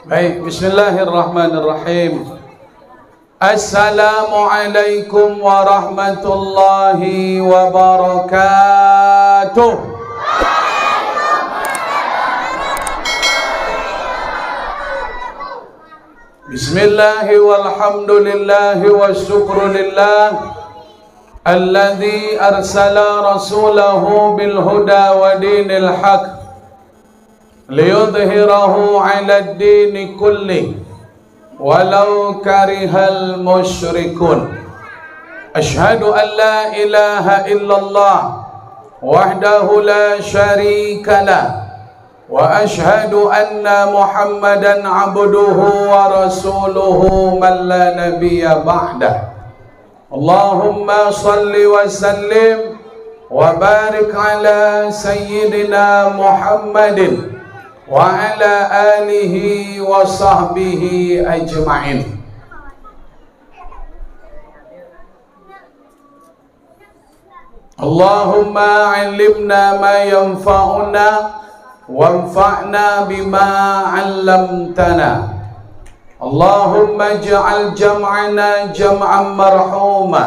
Baik, bismillahirrahmanirrahim. Assalamualaikum warahmatullahi wabarakatuh. Bismillahi walhamdulillahi wasyukrulillah alladzi arsala rasulahu bil huda wa dinil haq liyudhhirahu 'ala ad-dini kulli walau karihal musyrikun. Asyhadu an la ilaha illallah wahdahu la syarika lah wa asyhadu anna Muhammadan 'abduhu wa rasuluhu man la nabiyya ba'dah. Allahumma salli wa sallim wa barik ala sayyidina Muhammadin wa ala alihi wa sahbihi ajma'in. Allahumma 'allimna ma yanfa'una wanfa'na bima 'allamtana. Allahumma ij'al jam'ana jam'an marhuma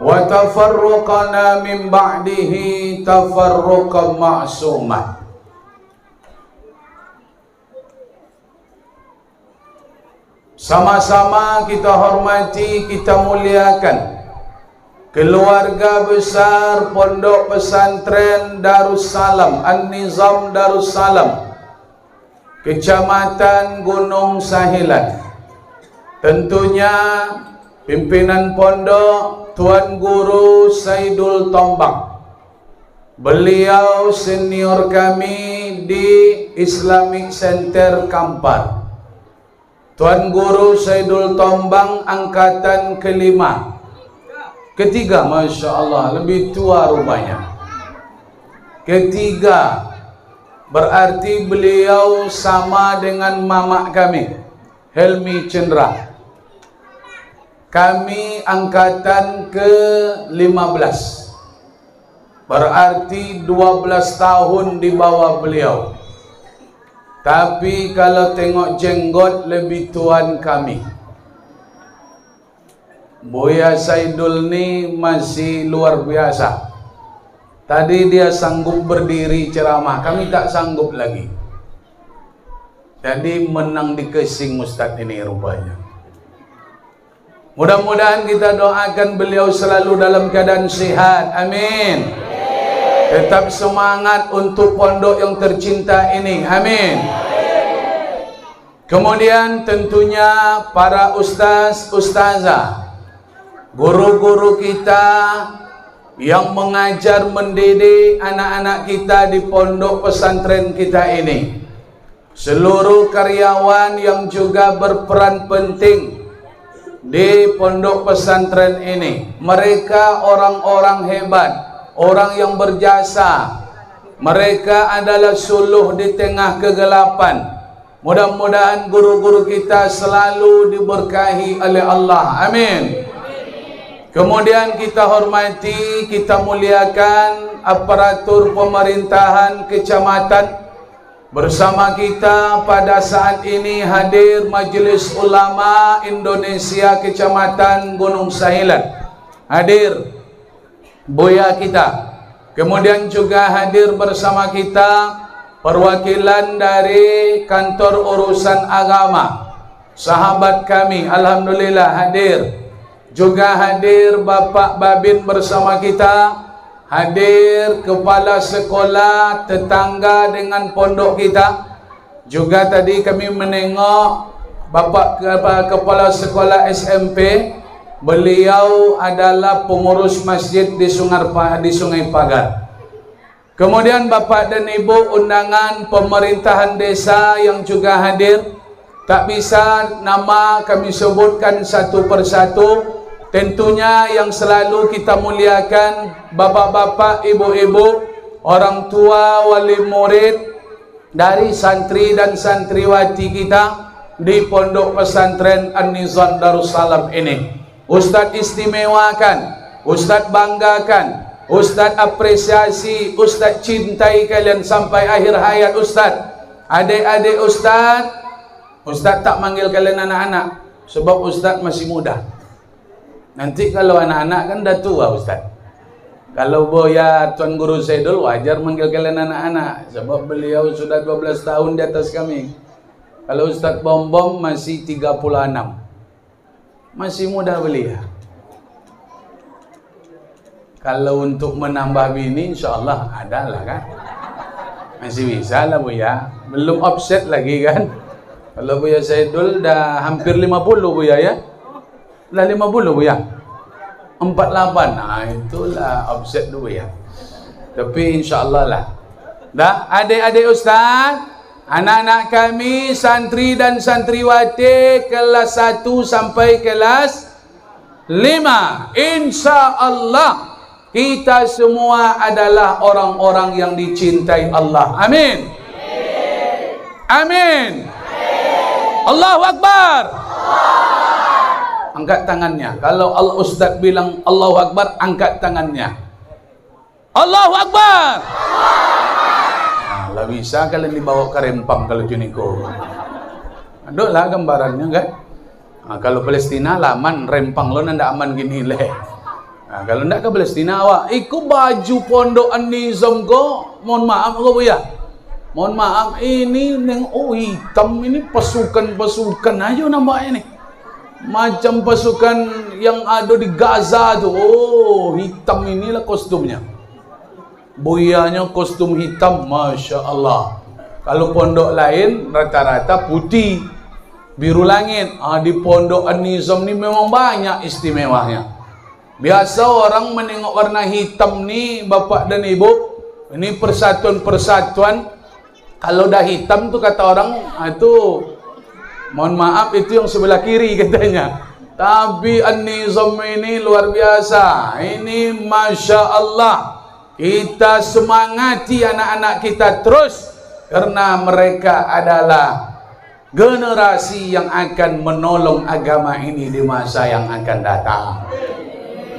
wa tafarruqana min ba'dihi tafarruqan ma'suma. Sama-sama kita hormati, kita muliakan keluarga besar Pondok Pesantren Darussalam, An-Nizam Darussalam, Kecamatan Gunung Sahilan. Tentunya pimpinan pondok Tuan Guru Saidul Tombang. Beliau senior kami di Islamic Center Kampar. Tuan Guru Saidul Tombang angkatan kelima, ketiga, Masya Allah, lebih tua rupanya. Ketiga, berarti beliau sama dengan mamak kami, Helmi Cendra. Kami angkatan ke-15, berarti 12 tahun di bawah beliau. Tapi kalau tengok jenggot lebih tuan kami. Buya Saidul ni masih luar biasa. Tadi dia sanggup berdiri ceramah, kami tak sanggup lagi. Jadi menang di kesing Ustadz ini rupanya. Mudah-mudahan kita doakan beliau selalu dalam keadaan sehat. Amin. Tetap semangat untuk pondok yang tercinta ini. Amin. Kemudian tentunya para ustaz, ustazah, guru-guru kita yang mengajar mendidik anak-anak kita di pondok pesantren kita ini. Seluruh karyawan yang juga berperan penting di pondok pesantren ini. Mereka orang-orang hebat, orang yang berjasa. Mereka adalah suluh di tengah kegelapan. Mudah-mudahan guru-guru kita selalu diberkahi oleh Allah. Amin. Kemudian kita hormati, kita muliakan aparatur pemerintahan kecamatan. Bersama kita pada saat ini hadir Majelis Ulama Indonesia Kecamatan Gunung Sahilan. Hadir Buya kita. Kemudian juga hadir bersama kita perwakilan dari kantor urusan agama. Sahabat kami alhamdulillah hadir. Juga hadir Bapak Babin bersama kita. Hadir kepala sekolah tetangga dengan pondok kita. Juga tadi kami menengok Bapak kepala sekolah SMP. Beliau adalah pengurus masjid di Sungai Pagar. Kemudian Bapak dan Ibu undangan pemerintahan desa yang juga hadir. Tak bisa nama kami sebutkan satu persatu. Tentunya yang selalu kita muliakan bapak-bapak, ibu-ibu, orang tua, wali murid dari santri dan santriwati kita di pondok pesantren An-Nizam Darussalam ini. Ustadz istimewakan, Ustadz banggakan, Ustadz apresiasi, Ustadz cintai kalian sampai akhir hayat Ustadz. Adik-adik Ustadz Ustaz tak manggil kalian anak-anak sebab Ustaz masih muda. Nanti kalau anak-anak kan dah tua Ustaz. Kalau Buya Tuan Guru Saidul wajar manggil kalian anak-anak sebab beliau sudah 12 tahun di atas kami. Kalau Ustaz Bom masih 36. Masih muda beliau. Kalau untuk menambah bini insyaallah ada lah kan. Masih bisa lah Buya. Belum offset lagi kan. Kalau Buya Saidul dah hampir 50 Buya ya. Dah 50 Buya. 48. Nah itulah offset dulu ya. Tapi insyaallah lah. Dah adik-adik Ustaz, anak-anak kami santri dan santriwati kelas 1 sampai kelas 5. Insyaallah kita semua adalah orang-orang yang dicintai Allah. Amin. Amin. Allahu Akbar. Angkat tangannya. Kalau Ustaz bilang Allahu Akbar, angkat tangannya. Allahu Akbar. Nah, lah bisa kalian dibawa ke Rempang kalau Juniko. Aduh gambarannya kan. Nah, kalau Palestina laman, Rempang lo nanda aman gini leh. Nah, kalau ndak ke Palestina awak, iku baju pondok An-Nizam ko, mohon maaf kok Bu ya. Mohon maaf, ini neng hitam ini pasukan-pasukan aja nampaknya nih. Macam pasukan yang ada di Gaza tuh. Oh, hitam inilah kostumnya. Buyanya kostum hitam, Masya Allah. Kalau pondok lain rata-rata putih, biru langit. Di pondok An-Nizam ini memang banyak istimewanya. Biasa orang menengok warna hitam nih, bapak dan ibu. Ini persatuan-persatuan. Kalau dah hitam tuh kata orang, itu mohon maaf itu yang sebelah kiri katanya. Tapi An-Nizam ini luar biasa. Ini Masya Allah. Kita semangati anak-anak kita terus. Karena mereka adalah generasi yang akan menolong agama ini di masa yang akan datang.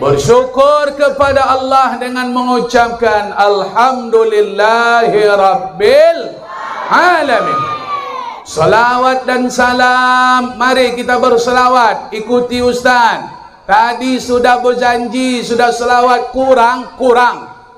Bersyukur kepada Allah dengan mengucapkan Alhamdulillahi Rabbil Alamin. Salawat dan salam. Mari kita berselawat. Ikuti Ustaz. Tadi sudah berjanji, sudah selawat kurang.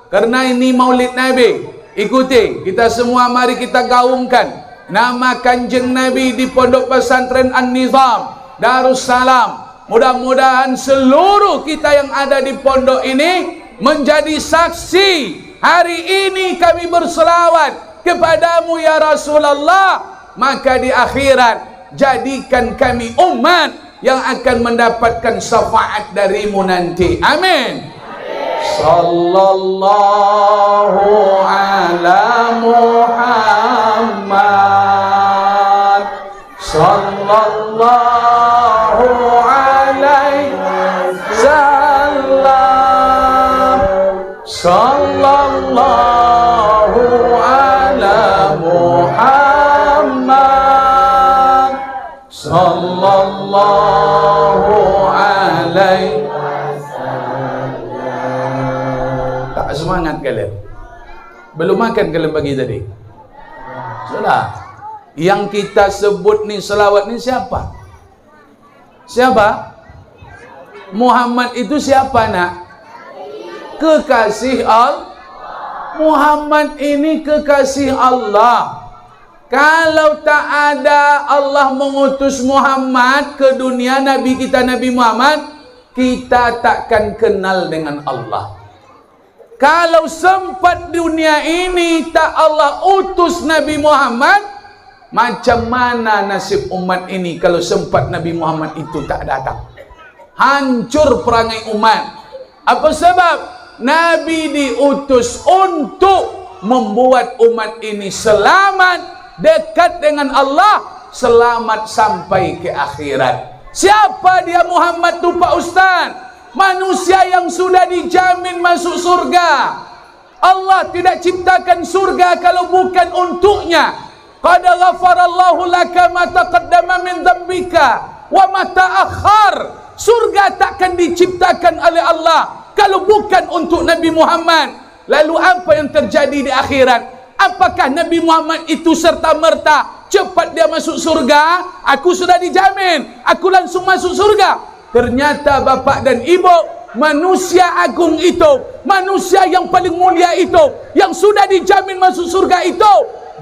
Karena ini Maulid Nabi. Ikuti. Kita semua mari kita gaungkan nama Kanjeng Nabi di Pondok Pesantren An-Nizam Darussalam. Mudah-mudahan seluruh kita yang ada di pondok ini menjadi saksi. Hari ini kami berselawat kepadamu ya Rasulullah. Maka di akhirat jadikan kami umat yang akan mendapatkan syafaat darimu nanti. Amin. Sallallahu ala Muhammad. Sallallahu alaihi wasallam. Sallallahu ala Muhammad. Sallallahu alaihi wasallam. Tak semangat kalian? Belum makan kalian pagi tadi? Sudah. Yang kita sebut nih selawat nih siapa? Siapa? Muhammad itu siapa nak? Kekasih Allah. Muhammad ini kekasih Allah. Kalau tak ada Allah mengutus Muhammad ke dunia, Nabi kita Nabi Muhammad, kita takkan kenal dengan Allah. Kalau sempat dunia ini tak Allah utus Nabi Muhammad, macam mana nasib umat ini kalau sempat Nabi Muhammad itu tak datang? Hancur perangai umat. Apa sebab? Nabi diutus untuk membuat umat ini selamat, dekat dengan Allah, selamat sampai ke akhirat. Siapa dia Muhammad tu Pak Ustaz? Manusia yang sudah dijamin masuk surga. Allah tidak ciptakan surga kalau bukan untuknya. Qad ghafarallahu laka ma taqaddama min dzambika wa ma ta'akhkhar. Surga takkan diciptakan oleh Allah kalau bukan untuk Nabi Muhammad. Lalu apa yang terjadi di akhirat? Apakah Nabi Muhammad itu serta-merta cepat dia masuk surga? Aku sudah dijamin, aku langsung masuk surga. Ternyata bapak dan ibu, manusia agung itu, manusia yang paling mulia itu, yang sudah dijamin masuk surga itu,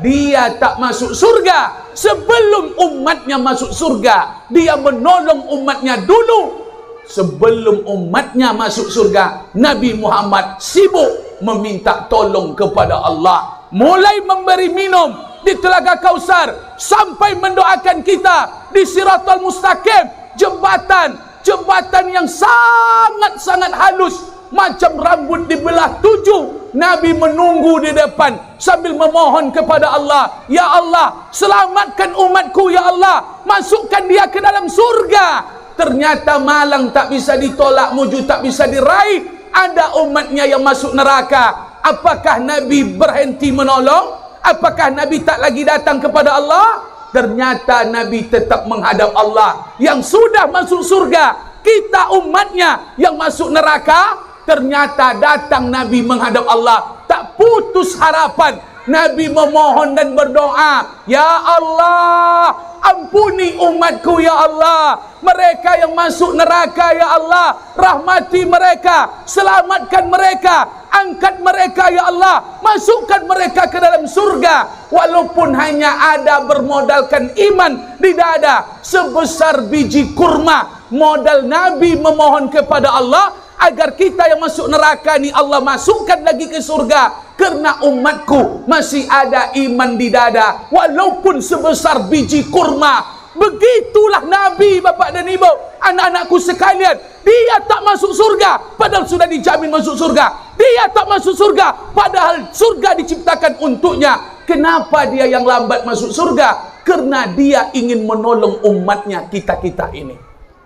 dia tak masuk surga sebelum umatnya masuk surga. Dia menolong umatnya dulu. Sebelum umatnya masuk surga, Nabi Muhammad sibuk meminta tolong kepada Allah. Mulai memberi minum di Telaga Kausar sampai mendoakan kita di Siratal Mustaqim, jembatan yang sangat-sangat halus, macam rambut dibelah 7. Nabi menunggu di depan sambil memohon kepada Allah, ya Allah, selamatkan umatku, ya Allah, masukkan dia ke dalam surga. Ternyata malang tak bisa ditolak, mujud tak bisa diraih, ada umatnya yang masuk neraka. Apakah Nabi berhenti menolong? Apakah Nabi tak lagi datang kepada Allah? Ternyata Nabi tetap menghadap Allah. Yang sudah masuk surga, kita umatnya yang masuk neraka. Ternyata datang Nabi menghadap Allah, tak putus harapan. Nabi memohon dan berdoa, ya Allah, ampuni umatku, ya Allah, mereka yang masuk neraka, ya Allah, rahmati mereka, selamatkan mereka, angkat mereka, ya Allah, masukkan mereka ke dalam surga. Walaupun hanya ada bermodalkan iman di dada sebesar biji kurma, modal Nabi memohon kepada Allah agar kita yang masuk neraka ni Allah masukkan lagi ke surga. Kerana umatku masih ada iman di dada, walaupun sebesar biji kurma. Begitulah Nabi, bapak dan ibu, anak-anakku sekalian. Dia tak masuk surga padahal sudah dijamin masuk surga. Dia tak masuk surga padahal surga diciptakan untuknya. Kenapa dia yang lambat masuk surga? Kerana dia ingin menolong umatnya, kita-kita ini.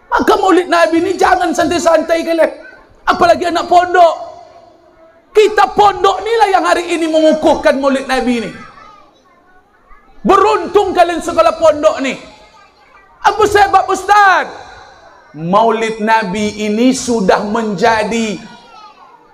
Maka maulid Nabi ini jangan santai-santai kalian. Apalagi anak pondok. Kita pondok inilah yang hari ini mengukuhkan maulid Nabi ini. Beruntung kalian sekolah pondok ni. Apa sebab Ustaz? Maulid Nabi ini sudah menjadi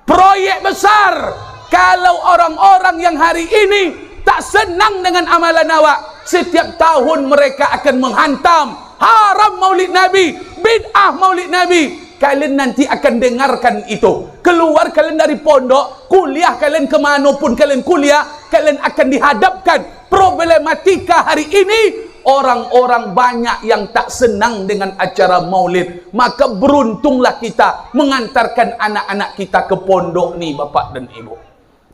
proyek besar. Kalau orang-orang yang hari ini tak senang dengan amalan awak, setiap tahun mereka akan menghantam haram maulid Nabi, bid'ah maulid Nabi. Kalian nanti akan dengarkan itu. Keluar kalian dari pondok, kuliah kalian kemanapun kalian kuliah, kalian akan dihadapkan problematika hari ini. Orang-orang banyak yang tak senang dengan acara maulid. Maka beruntunglah kita mengantarkan anak-anak kita ke pondok ni, bapak dan ibu.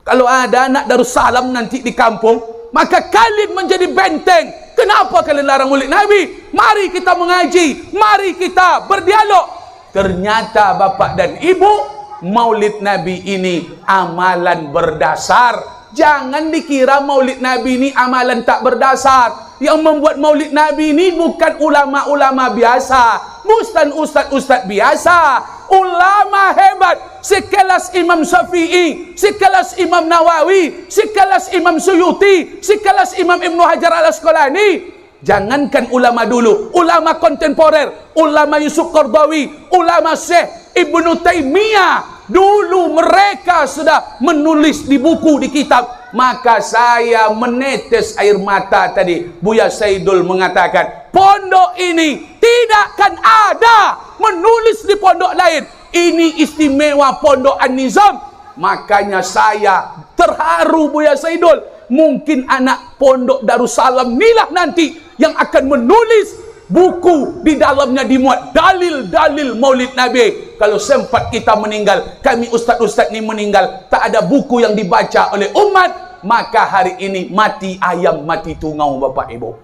Kalau ada anak Darussalam nanti di kampung, maka kalian menjadi benteng. Kenapa kalian larang maulid Nabi? Mari kita mengaji, mari kita berdialog. Ternyata bapak dan ibu, maulid Nabi ini amalan berdasar. Jangan dikira maulid Nabi ini amalan tak berdasar. Yang membuat maulid Nabi ini bukan ulama-ulama biasa, bukan ustaz-ustaz biasa. Ulama hebat sekelas Imam Syafi'i, sekelas Imam Nawawi, sekelas Imam Suyuti, sekelas Imam Ibnu Hajar al-Asqalani. Jangankan ulama dulu, ulama kontemporer, ulama Yusuf Qardawi, ulama Syekh Ibnu Taimiyah, dulu mereka sudah menulis di buku, di kitab. Maka saya menetes air mata tadi. Buya Saidul mengatakan, pondok ini tidak akan ada menulis di pondok lain. Ini istimewa pondok An-Nizam. Makanya saya terharu, Buya Saidul. Mungkin anak pondok Darussalam inilah nanti yang akan menulis buku, di dalamnya dimuat dalil-dalil maulid Nabi. Kalau sempat kita meninggal, kami ustaz-ustaz ni meninggal, tak ada buku yang dibaca oleh umat, maka hari ini mati ayam mati tungau, bapak ibu.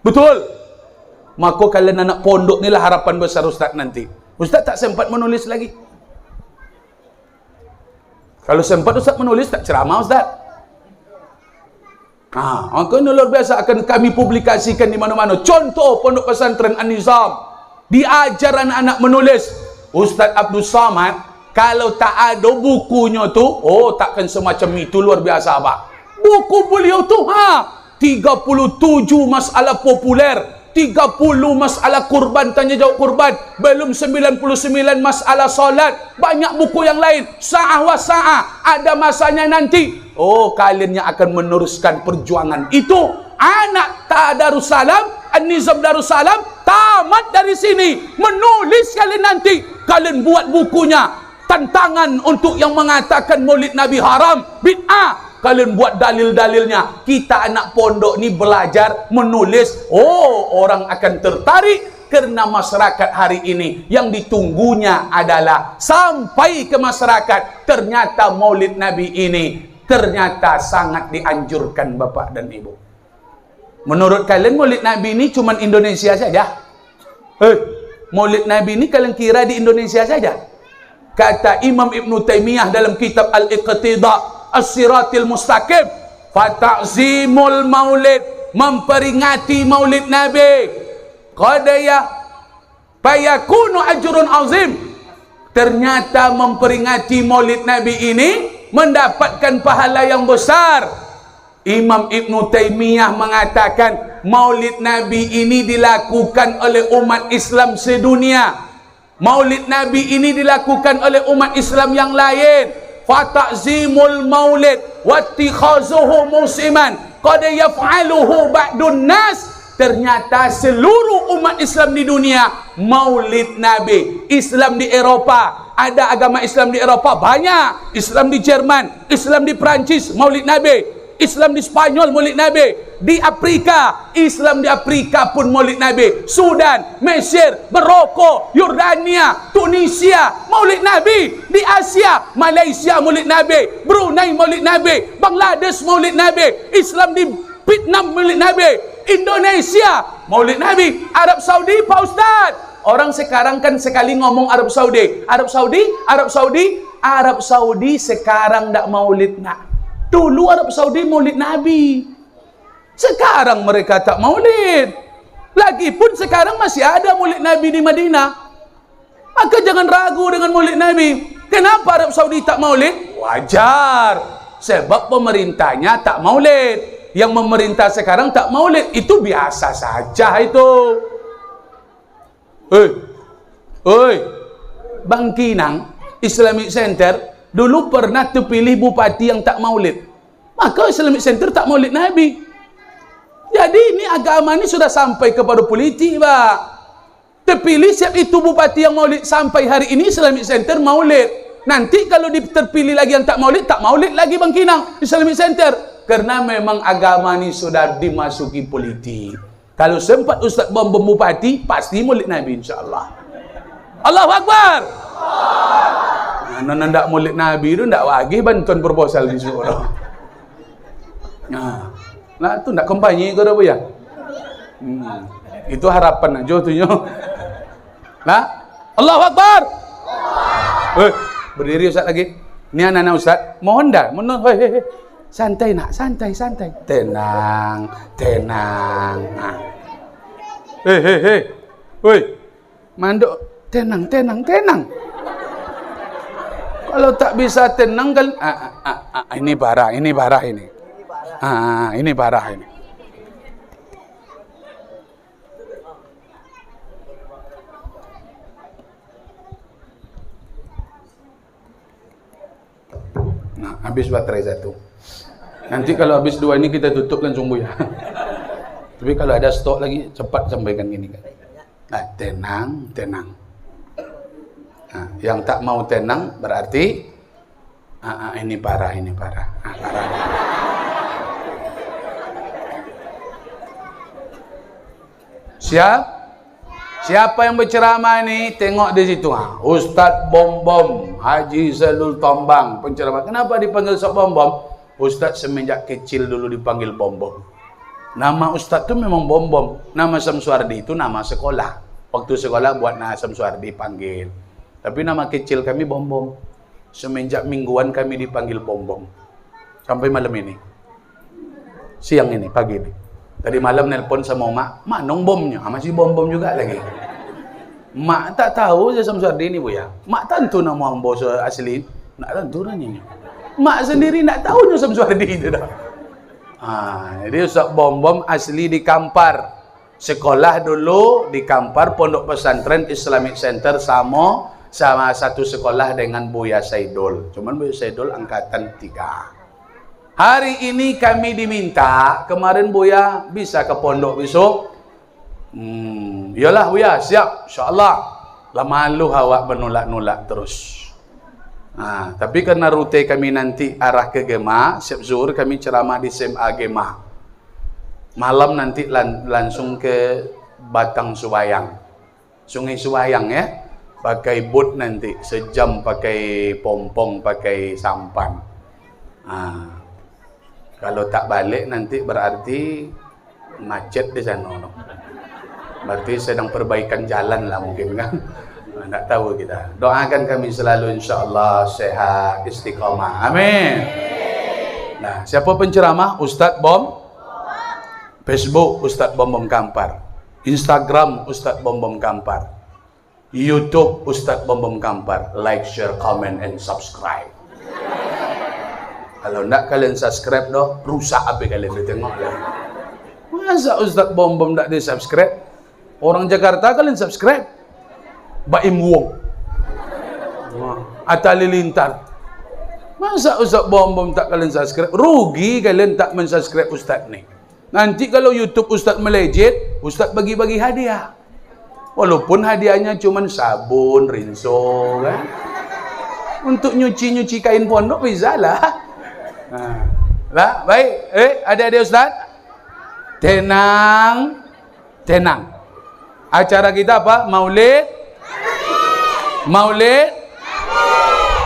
Betul? Maka kalian anak pondok ni lah harapan besar ustaz nanti. Ustaz tak sempat menulis lagi. Kalau sempat ustaz menulis, tak ceramah ustaz. Maka ini luar biasa akan kami publikasikan di mana-mana. Contoh pondok pesantren An-Nizam, diajar anak-anak menulis. Ustaz Abdul Samad, kalau tak ada bukunya tu, takkan semacam itu, luar biasa pak. Buku beliau tu 37 masalah populer, 30 masalah kurban, tanya jawab kurban, belum 99 masalah solat, banyak buku yang lain. Sa'ah wa sa'ah, ada masanya nanti. Oh, kalian yang akan meneruskan perjuangan itu. Anak Darussalam, An-Nizam Darussalam, tamat dari sini. Menulis kalian nanti. Kalian buat bukunya. Tantangan untuk yang mengatakan maulid Nabi haram, bid'ah. Kalian buat dalil-dalilnya. Kita anak pondok ni belajar, menulis. Oh, orang akan tertarik. Karena masyarakat hari ini yang ditunggunya adalah sampai ke masyarakat. Ternyata maulid Nabi ini ternyata sangat dianjurkan Bapak dan Ibu. Menurut kalian maulid Nabi ini cuma Indonesia saja? Maulid Nabi ini kalian kira di Indonesia saja? Kata Imam Ibn Taymiyah dalam kitab Al-Iqtida' As-Siratil Mustaqim, fata'zimul maulid, memperingati maulid Nabi, qadaya fayakunu ajrun azim. Ternyata memperingati maulid Nabi ini mendapatkan pahala yang besar. Imam Ibn Taymiyah mengatakan maulid Nabi ini dilakukan oleh umat Islam sedunia. Maulid Nabi ini dilakukan oleh umat Islam yang lain. Fata'zimul maulid wattikhazuhu musiman qad yaf'aluhu ba'dun nas. Ternyata seluruh umat Islam di dunia maulid Nabi. Islam di Eropa, ada agama Islam di Eropa banyak. Islam di Jerman, Islam di Prancis maulid Nabi. Islam di Spanyol maulid Nabi. Di Afrika, Islam di Afrika pun maulid Nabi. Sudan, Mesir, Maroko, Yordania, Tunisia maulid Nabi. Di Asia, Malaysia maulid Nabi. Brunei maulid Nabi. Bangladesh maulid Nabi. Islam di Vietnam maulid Nabi. Indonesia maulid Nabi. Arab Saudi, Pak Ustaz, orang sekarang kan sekali ngomong Arab Saudi. Arab Saudi sekarang tak maulid nak. Dulu Arab Saudi maulid Nabi. Sekarang mereka tak maulid. Lagipun sekarang masih ada maulid Nabi di Madinah. Maka jangan ragu dengan maulid Nabi. Kenapa Arab Saudi tak maulid? Wajar, sebab pemerintahnya tak maulid. Yang memerintah sekarang tak maulid, itu biasa saja itu. Bang Kinang Islamic Center dulu pernah terpilih bupati yang tak maulid. Maka Islamic Center tak maulid Nabi. Jadi ini agama ini sudah sampai kepada politik, Pak. Terpilih siap itu bupati yang maulid, sampai hari ini Islamic Center maulid. Nanti kalau terpilih lagi yang tak maulid lagi Bang Kinang Islamic Center. Karena memang agama ini sudah dimasuki politik. Kalau sempat Ustaz bom bupati, pasti maulid Nabi insyaAllah. Allahu Akbar. Nah, nak maulid Nabi itu nak wagi bantuan proposal di surau. Nah, itu nak kampanye ke apa ya? Itu harapan aja tuh nyo. Nah, Allahu Akbar. Berdiri Ustaz lagi. Ini anak-anak Ustaz, mohon dah, santai nak, santai. Tenang. Nah. Woi. Manduk, tenang. Kalau tak bisa tenang kan ini parah ini. Ini parah ini. Nah, habis baterai satu. Nanti kalau habis dua ini kita tutup langsung Bu ya. Tapi kalau ada stok lagi cepat sampaikan gini kan. Nah, tenang. Nah, yang tak mau tenang berarti ini parah. Parah. Siapa yang berceramah ini? Tengok di situ. Ustaz Bom Haji Zalul Tombang penceramah. Kenapa dipanggil Ustaz Bom? Ustaz semenjak kecil dulu dipanggil Bom. Nama Ustaz itu memang Bom. Nama Samsuardi itu nama sekolah. Waktu sekolah buat nama Samsuardi panggil. Tapi nama kecil kami Bom. Semenjak mingguan kami dipanggil Bom. Sampai malam ini. Siang ini, pagi ini. Tadi malam nelpon sama mak nong bomnya, masih bom juga lagi. Mak tak tahu saya Samsuardi ini Bu ya. Mak tentu nama bos asli, nak tentu nanya. Mak sendiri nak tahu nya Samsuardi itu dah. Jadi Ustaz Bom asli di Kampar. Sekolah dulu di Kampar Pondok Pesantren Islamic Center sama satu sekolah dengan Buya Saidul. Cuman Buya Saidul angkatan 3. Hari ini kami diminta, kemarin Buya bisa ke pondok besok. Yalah Buya, siap, insyaAllah. Lah malu awak menolak-nolak terus. Tapi karena rute kami nanti arah ke Gema, siap zuhur kami ceramah di SMA Gema. Malam nanti langsung ke Batang Subayang, Sungai Subayang ya. Pakai boat nanti, sejam pakai pompong, pakai sampan. Kalau tak balik nanti berarti macet di sana. Berarti sedang perbaikan jalan lah mungkin kan. Tak tahu kita. Doakan kami selalu insyaAllah sehat, istiqamah. Amin. Nah, siapa penceramah? Ustadz Bom. Facebook Ustadz Bom Bom Kampar. Instagram Ustadz Bom Bom Kampar. YouTube Ustadz Bom Bom Kampar. Like, share, comment, and subscribe. Kalau nak kalian subscribe doh, rusak apa kalian tengok lah. Masa Ustadz Bom Bom tak di-subscribe? Orang Jakarta kalian subscribe. Baim Wong, Atta Halilintar. Masa Ustadz Bom Bom tak kalian subscribe? Rugi kalian tak mensubscribe Ustadz ni. Nanti kalau YouTube Ustadz melejit, Ustadz bagi-bagi hadiah. Walaupun hadiahnya cuma sabun, rinso kan. Untuk nyuci-nyuci kain pondok bisa lah. Lah, baik. Ada Ustadz? Tenang. Acara kita apa? Maulid.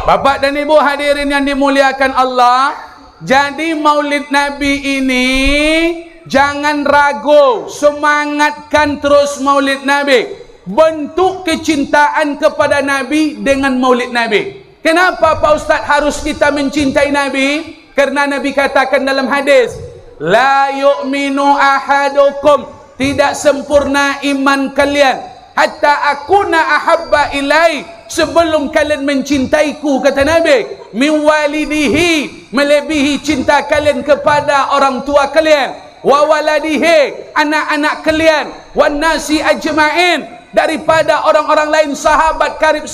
Bapak dan Ibu hadirin yang dimuliakan Allah. Jadi Maulid Nabi ini jangan ragu, semangatkan terus Maulid Nabi. Bentuk kecintaan kepada Nabi dengan Maulid Nabi. Kenapa Pak Ustaz harus kita mencintai Nabi? Karena Nabi katakan dalam hadis, la yu'minu ahadukum, tidak sempurna iman kalian hatta akuna ahabba ilai, sebelum kalian mencintaiku, kata Nabi, min walidihi, melebihi cinta kalian kepada orang tua kalian, wa waladihi, anak-anak kalian, wan nasi ajma'in, daripada orang-orang lain, sahabat karib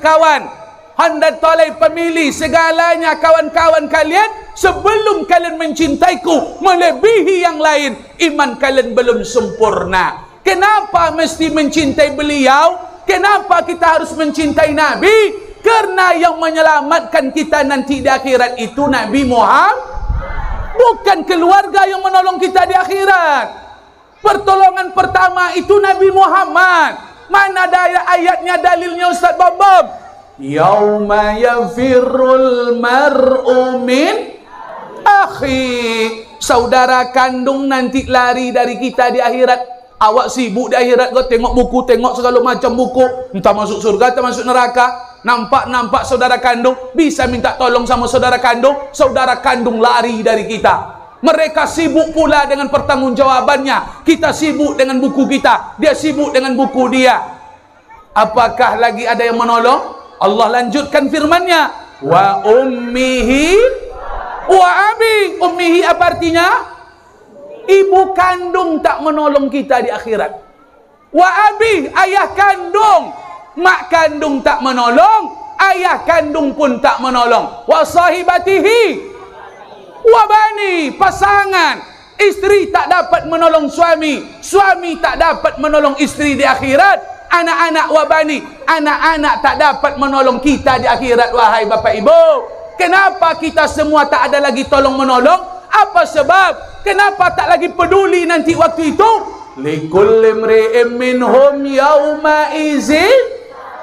kawan, hendak tolai pemilih segalanya kawan-kawan kalian, sebelum kalian mencintaiku melebihi yang lain, iman kalian belum sempurna. Kenapa mesti mencintai beliau? Kenapa kita harus mencintai Nabi? Karena yang menyelamatkan kita nanti di akhirat itu Nabi Muhammad, bukan keluarga yang menolong kita di akhirat. Pertolongan pertama itu Nabi Muhammad. Mana ada ayatnya, dalilnya Ustaz Bob? Yauma yafirrul mar'u min akhi, saudara kandung nanti lari dari kita di akhirat. Awak sibuk di akhirat, kau tengok buku, tengok segala macam buku, entah masuk surga, entah masuk neraka. Nampak saudara kandung, bisa minta tolong sama saudara kandung lari dari kita. Mereka sibuk pula dengan pertanggungjawabannya. Kita sibuk dengan buku kita, dia sibuk dengan buku dia. Apakah lagi ada yang menolong? Allah lanjutkan firman-Nya, wa ummihi wa abi. Ummihi apa artinya? Ibu kandung tak menolong kita di akhirat. Wa abi, ayah kandung. Mak kandung tak menolong, ayah kandung pun tak menolong. Wa sahibatihi wa bani, pasangan, istri tak dapat menolong suami, suami tak dapat menolong istri di akhirat. Anak-anak wa bani, anak-anak tak dapat menolong kita di akhirat. Wahai Bapak Ibu, kenapa kita semua tak ada lagi tolong menolong? Apa sebab? Kenapa tak lagi peduli nanti waktu itu? Likulli imri'in minhum yauma izin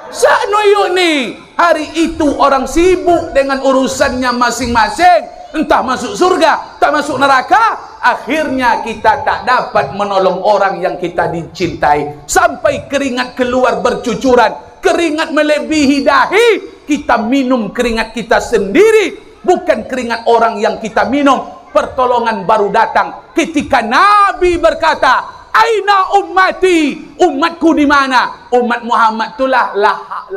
sa'nu yu'ni. Hari itu orang sibuk dengan urusannya masing-masing, entah masuk surga, tak masuk neraka. Akhirnya kita tak dapat menolong orang yang kita dicintai, sampai keringat keluar bercucuran, keringat melebihi dahi. Kita minum keringat kita sendiri, bukan keringat orang yang kita minum. Pertolongan baru datang ketika Nabi berkata, aina ummati, umatku di mana? Umat Muhammad itulah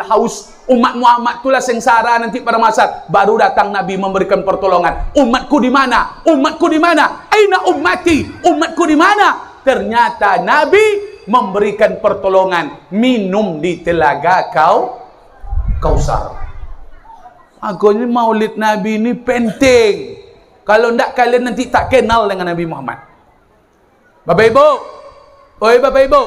haus, umat Muhammad itulah sengsara nanti pada masa. Baru datang Nabi memberikan pertolongan. Umatku di mana? Umatku di mana? Aina ummati, umatku di mana? Ternyata Nabi memberikan pertolongan, minum di telaga Kausar. Agaknya Maulid Nabi ini penting. Kalau ndak kalian nanti tak kenal dengan Nabi Muhammad. Bapak Ibu, Bapak Ibu,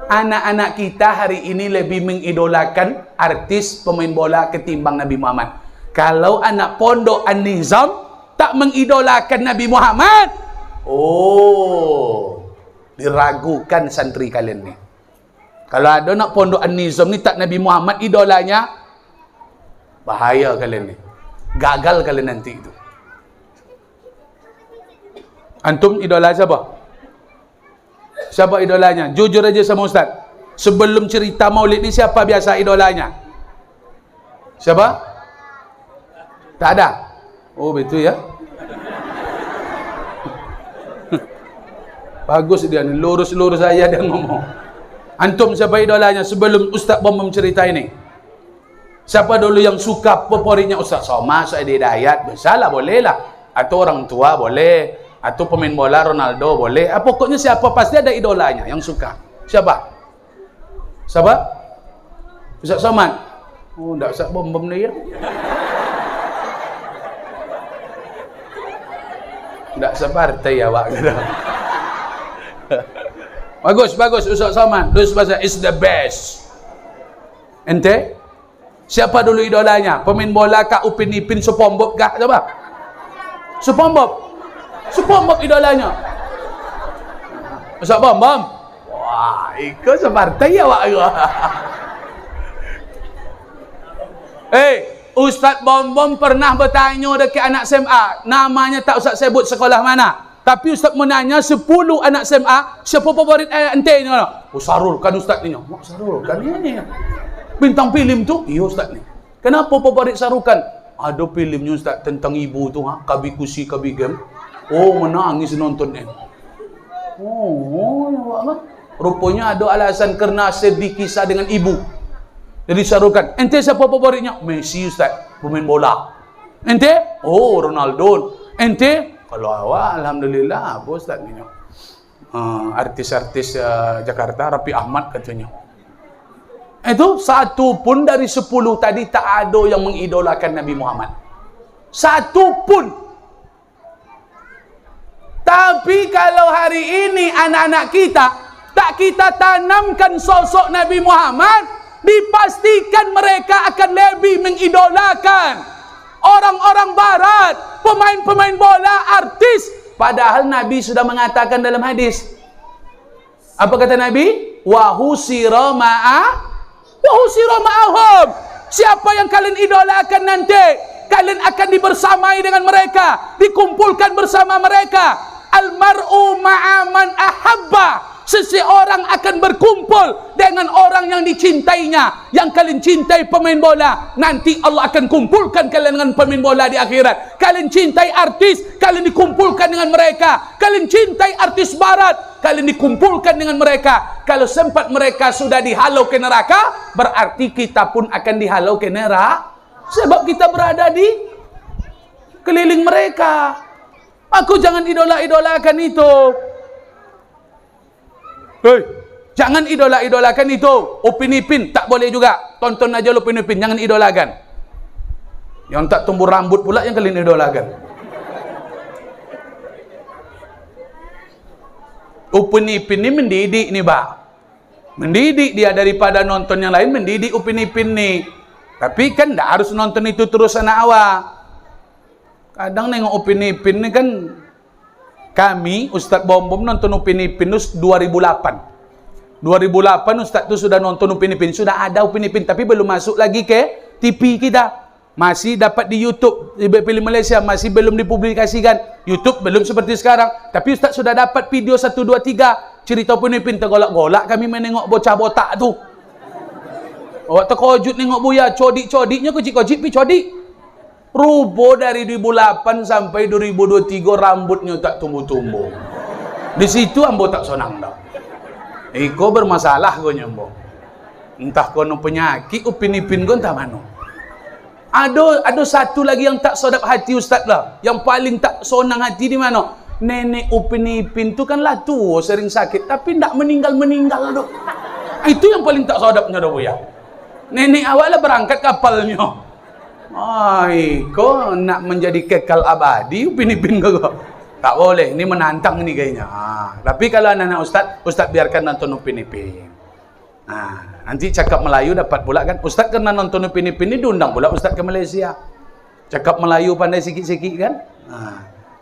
anak-anak kita hari ini lebih mengidolakan artis pemain bola ketimbang Nabi Muhammad. Kalau anak pondok An-Nizam tak mengidolakan Nabi Muhammad, oh, diragukan santri kalian nih. Kalau ada nak pondok An-Nizam ni tak Nabi Muhammad idolanya, bahaya kalian nih. Gagal kalian nanti itu. Antum idola siapa? Siapa idolanya? Jujur aja sama Ustaz. Sebelum cerita maulid ni siapa biasa idolanya? Siapa? Tak ada? Oh betul ya. Bagus dia ni, lurus-lurus saya dia ngomong. Antum siapa idolanya sebelum Ustaz Bom cerita ini? Siapa dulu yang suka favoritnya Ustaz Somad, Ustaz Hidayat? Biasalah, boleh lah. Atau orang tua boleh. Atau pemain bola Ronaldo boleh. Pokoknya siapa pasti ada idolanya yang suka. Siapa? Siapa? Ustaz Somad. Oh, enggak Ustaz Bom dia ya. Enggak separtai ya, Pak. Bagus Ustaz Somad. Terus bahasa is the best. Ente? Siapa dulu idolanya? Pemain bola kah, Upin Ipin, SpongeBob kah? Coba. SpongeBob idolanya. Ustaz Bom. Wah, ikut separtai ya, Pak. Ustaz Bom pernah bertanya dekat anak SMA. Namanya tak Ustaz sebut sekolah mana. Tapi Ustaz menanya 10 anak SMA, siapa favorit ente ni? Oh, Sarul kan Ustaz ni. Mak Sarul kan ni. Bintang filem tu? Iya Ustaz ni. Kenapa favorit Sarul kan? Ada filmnya Ustaz tentang ibu tu, Kabi Kusi Kabi Game. Oh, menangis nonton ni. Oh, ya Allah. Rupanya ada alasan kerana sedih kisah dengan ibu. Jadi Sarul kan, ente siapa favoritnya? Messi Ustaz, pemain bola. Ente? Oh, Ronaldo. Ente? Kalau awak, alhamdulillah, apa Ustaz ni? Artis-artis Jakarta, Raffi Ahmad katanya. Itu satu pun dari 10 tadi tak ada yang mengidolakan Nabi Muhammad. Satu pun. Tapi kalau hari ini anak-anak kita, tak kita tanamkan sosok Nabi Muhammad, dipastikan mereka akan lebih mengidolakan orang-orang barat, pemain-pemain bola, artis. Padahal Nabi sudah mengatakan dalam hadis. Apa kata Nabi? Wa husira ma'ahum. Siapa yang kalian idolakan nanti, kalian akan dibersamai dengan mereka, dikumpulkan bersama mereka. Almar'u ma'aman ahabba. Seseorang akan berkumpul dengan orang yang dicintainya. Yang kalian cintai pemain bola, nanti Allah akan kumpulkan kalian dengan pemain bola di akhirat. Kalian cintai artis, kalian dikumpulkan dengan mereka. Kalian cintai artis barat, kalian dikumpulkan dengan mereka. Kalau sempat mereka sudah dihalau ke neraka, berarti kita pun akan dihalau ke neraka. Sebab kita berada di keliling mereka. Aku jangan idola-idolakan itu. Jangan idola-idolakan itu. Upin Ipin tak boleh juga. Tonton aja Upin Ipin, jangan idolakan. Yang tak tumbuh rambut pula yang kalian idolakan. Upin Ipin ni mendidik nih, Pak. Mendidik dia daripada nonton yang lain, mendidik Upin Ipin nih. Tapi kan tak harus nonton itu terus anak awak. Kadang nengok Upin Ipin ni kan, kami Ustaz Bom nonton Upin Ipin itu 2008 Ustaz tu sudah nonton Upin Ipin, sudah ada Upin Ipin tapi belum masuk lagi ke TV kita, masih dapat di YouTube di film Malaysia, masih belum dipublikasikan. YouTube belum seperti sekarang, tapi Ustaz sudah dapat video 1, 2, 3 cerita Upin Ipin. Tergolak-golak kami menengok bocah botak tu. Awak terkejut nengok buaya, codik-codiknya kocik-kocik pi codik. Rubo dari 2008 sampai 2023 rambutnya tak tumbuh-tumbuh. Di situ ambo tak sonang dah. Iko bermasalah kau nyambo. Entah kono penyakit Upin Ipin kau entah mana. Ada satu lagi yang tak sedap hati Ustaz lah. Yang paling tak sonang hati di mana? Nenek Upin Ipin tu kan lah tua, sering sakit tapi tak meninggal-meninggal tu. Itu yang paling tak sedapnya dah buaya. Nenek awak lah berangkat kapalnya. Ai, kau nak menjadi kekal abadi Upin Ipin kau? Tak boleh, ini menantang ni kayaknya. Tapi kalau anak-anak Ustaz biarkan nonton Upin Ipin. Nanti cakap Melayu dapat pula kan. Ustaz kena nonton Upin Ipin ni diundang pula Ustaz ke Malaysia. Cakap Melayu pandai sikit-sikit kan.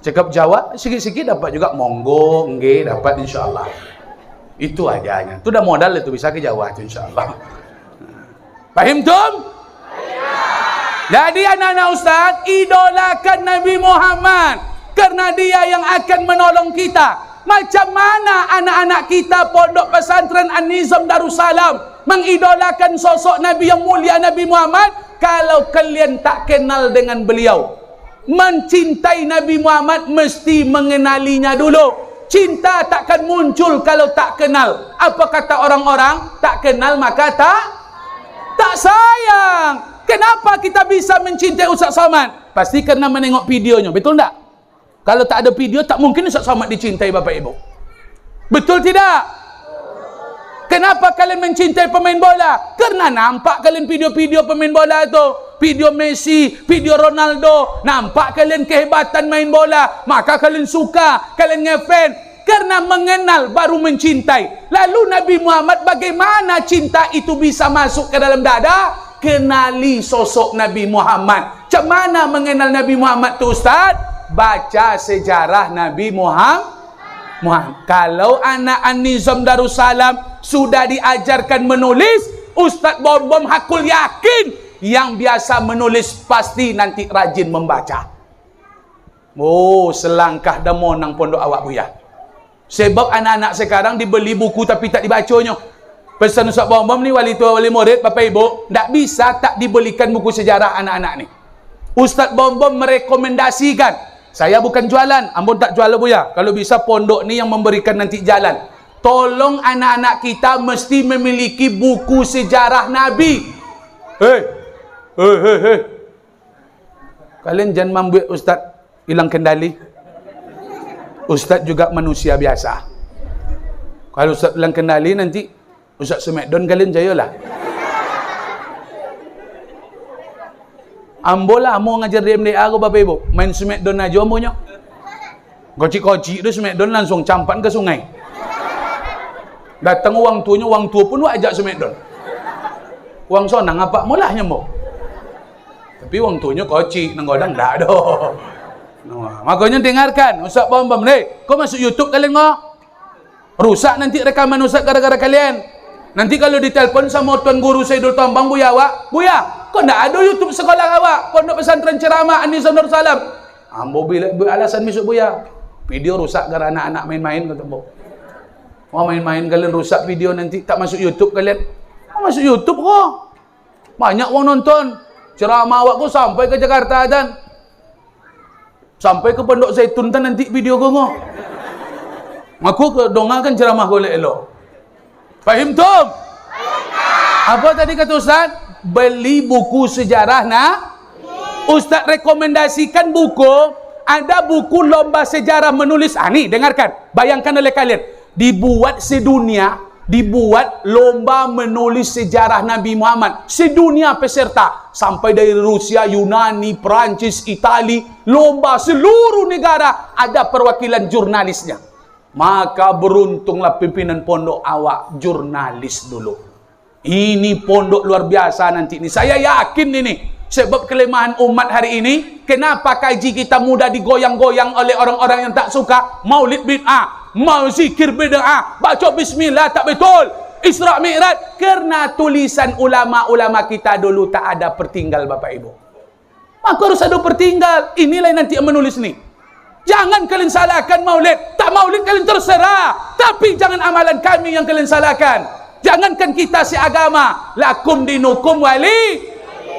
Cakap Jawa sikit-sikit dapat juga. Monggo, nggih, dapat insyaAllah. Itu aja. Itu dah modal itu, bisa ke Jawa itu insyaAllah. Fahim tum? Jadi anak-anak Ustaz, idolakan Nabi Muhammad. Karena dia yang akan menolong kita. Macam mana anak-anak kita Pondok Pesantren An-Nizam Darussalam mengidolakan sosok Nabi yang mulia Nabi Muhammad kalau kalian tak kenal dengan beliau? Mencintai Nabi Muhammad mesti mengenalinya dulu. Cinta takkan muncul kalau tak kenal. Apa kata orang-orang? Tak kenal maka tak sayang. Kenapa kita bisa mencintai Ustaz Somad? Pasti karena menengok videonya, betul tak? Kalau tak ada video, tak mungkin Ustaz Somad dicintai Bapak Ibu. Betul tidak? Kenapa kalian mencintai pemain bola? Karena nampak kalian video-video pemain bola itu. Video Messi, video Ronaldo. Nampak kalian kehebatan main bola. Maka kalian suka, kalian ngefan. Karena mengenal baru mencintai. Lalu Nabi Muhammad, bagaimana cinta itu bisa masuk ke dalam dada? Kenali sosok Nabi Muhammad. Macam mana mengenal Nabi Muhammad tu Ustaz? Baca sejarah Nabi Muhammad. Kalau anak An-Nizam Darussalam sudah diajarkan menulis, Ustaz Bom hakul yakin yang biasa menulis pasti nanti rajin membaca. Selangkah dah monang pondok awak buya. Sebab anak-anak sekarang dibeli buku tapi tak dibacanya. Pesan Ustaz Bom ni, wali tua wali murid Bapak Ibu, tak bisa tak dibelikan buku sejarah anak-anak ni. Ustaz Bom merekomendasikan. Saya bukan jualan, ampun tak jual buya. Kalau bisa pondok ni yang memberikan nanti jalan. Tolong anak-anak kita mesti memiliki buku sejarah Nabi. Hei. Kalian jangan membuat Ustaz hilang kendali. Ustaz juga manusia biasa. Kalau Ustaz hilang kendali nanti Ustaz Smackdown kalian jayalah. Ambolah mau ngajar DMDA aku Bapak Ibu. Main Smackdown aja ambonya. Kocik-kocik tu Smackdown langsung campan ke sungai. Datang orang tua pun ajak Smackdown. Uang sonang apa mulahnya mo. Tapi orang tuanya kocik nang godang dak ada. Makanya dengarkan Ustaz Bom ni. Kau masuk YouTube kalian ngok. Rusak nanti rekaman Ustaz gara-gara kalian. Nanti kalau ditelepon sama Tuan Guru Saidul Tombang, Buya awak, Buya, kau ndak ada YouTube sekolah awak, Pondok Pesantren Ceramah An-Nizam Darussalam. Ambo bila alasan misuk Buya. Video rusak gara anak-anak main-main kata Bo. Main-main kalian rusak video nanti tak masuk YouTube kalian. Masuk YouTube kok. Banyak orang nonton. Ceramah awak kau sampai ke Jakarta dan sampai ke Pondok Zaitun tan nanti video kau ngoh. Aku ke dongakan ceramah kau elok. Fahim tum? Apa tadi kata Ustaz? Beli buku sejarah Ustaz rekomendasikan buku. Ada buku lomba sejarah menulis. Ni dengarkan. Bayangkan oleh kalian. Dibuat sedunia. Dibuat lomba menulis sejarah Nabi Muhammad. Sedunia peserta. Sampai dari Rusia, Yunani, Perancis, Itali. Lomba seluruh negara. Ada perwakilan jurnalisnya. Maka beruntunglah pimpinan pondok awak jurnalis dulu. Ini pondok luar biasa nanti ini. Saya yakin ini. Sebab kelemahan umat hari ini. Kenapa kaji kita mudah digoyang-goyang oleh orang-orang yang tak suka. Maulid bid'ah. Mau zikir bid'ah. Baca bismillah tak betul. Isra' Mi'raj. Karena tulisan ulama-ulama kita dulu tak ada pertinggal Bapak Ibu. Maka harus ada pertinggal. Inilah yang nanti yang menulis nih. Jangan kalian salahkan maulid. Tak maulid kalian terserah. Tapi jangan amalan kami yang kalian salahkan. Jangankan kita seagama. Lakum dinukum wali.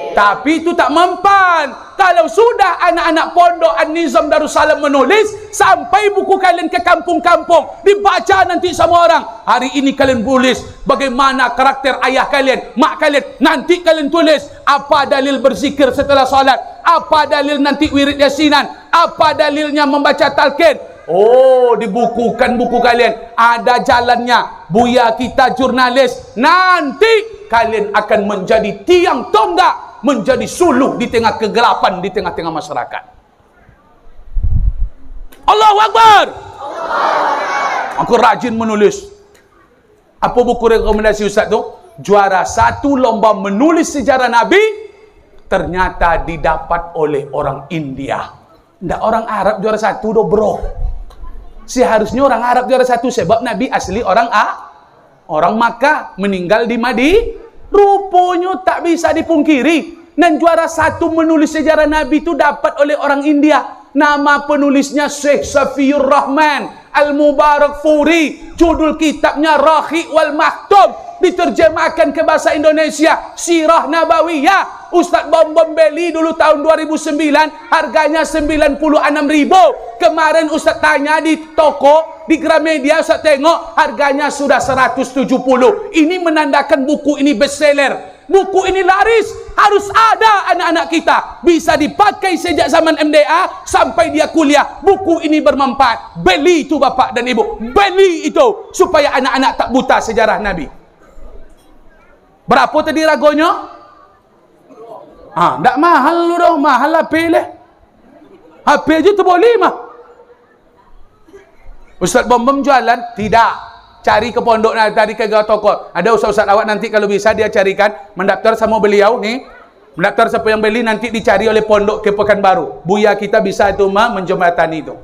Tapi itu tak mempan. Kalau sudah anak-anak pondok An-Nizam Darussalam menulis. Sampai buku kalian ke kampung-kampung. Dibaca nanti sama orang. Hari ini kalian tulis. Bagaimana karakter ayah kalian. Mak kalian. Nanti kalian tulis. Apa dalil berzikir setelah salat. Apa dalil nanti wirid yasinan. Apa dalilnya membaca talqin? Dibukukan buku kalian. Ada jalannya. Buya kita jurnalis. Nanti kalian akan menjadi tiang tonggak menjadi suluh di tengah kegelapan di tengah-tengah masyarakat. Allahu Akbar. Aku rajin menulis. Apa buku rekomendasi Ustaz tu? Juara 1 lomba menulis sejarah Nabi ternyata didapat oleh orang India. Ndak orang Arab juara 1 do bro. Seharusnya orang Arab juara 1 sebab Nabi asli orang Makkah, meninggal di Madinah. Rupanya tak bisa dipungkiri. Dan juara 1 menulis sejarah Nabi itu dapat oleh orang India. Nama penulisnya Syekh Safiur Rahman Al-Mubarak Furi. Judul kitabnya Rahi wal Maktub. Diterjemahkan ke bahasa Indonesia Sirah Nabawiyah. Ustaz Bom beli dulu tahun 2009, harganya 96.000. Kemarin Ustaz tanya di toko, di Gramedia, Ustaz tengok harganya sudah 170. Ini menandakan buku ini bestseller. Buku ini laris, harus ada anak-anak kita. Bisa dipakai sejak zaman MDA sampai dia kuliah. Buku ini bermanfaat. Beli itu bapak dan ibu. Beli itu supaya anak-anak tak buta sejarah Nabi. Berapa tadi ragonya? Tak mahal lu dong, mahal HP lah. HP aja tu boleh mah. Ustaz Bom jualan? Tidak. Cari ke pondok tadi ke toko. Ada ustaz-ustaz awak nanti kalau bisa dia carikan, mendaftar sama beliau nih. Mendaftar siapa yang beli nanti dicari oleh pondok ke Pekanbaru. Buya kita bisa itu mah menjembatani itu.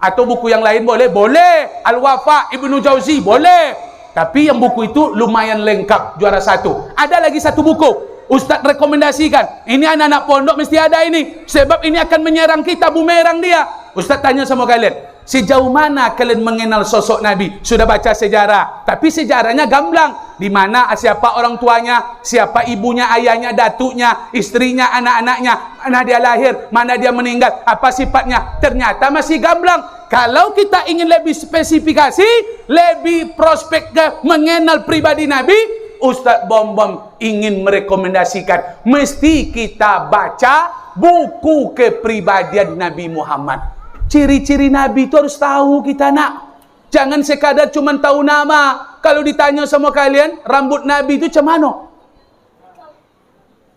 Atau buku yang lain boleh? Boleh. Al-Wafa Ibnu Jauzi boleh. Tapi yang buku itu lumayan lengkap, juara 1. Ada lagi satu buku Ustaz rekomendasikan, ini anak-anak pondok mesti ada ini, sebab ini akan menyerang kita, bumerang dia. Ustaz tanya sama kalian, sejauh mana kalian mengenal sosok Nabi? Sudah baca sejarah, tapi sejarahnya gamblang. Di mana siapa orang tuanya, siapa ibunya, ayahnya, datuknya, istrinya, anak-anaknya, mana dia lahir, mana dia meninggal, apa sifatnya. Ternyata masih gamblang. Kalau kita ingin lebih spesifikasi, lebih prospek mengenal pribadi Nabi, Ustaz Bom ingin merekomendasikan, mesti kita baca buku kepribadian Nabi Muhammad. Ciri-ciri Nabi itu harus tahu kita nak. Jangan sekadar cuma tahu nama. Kalau ditanya sama kalian, rambut Nabi itu macam mana?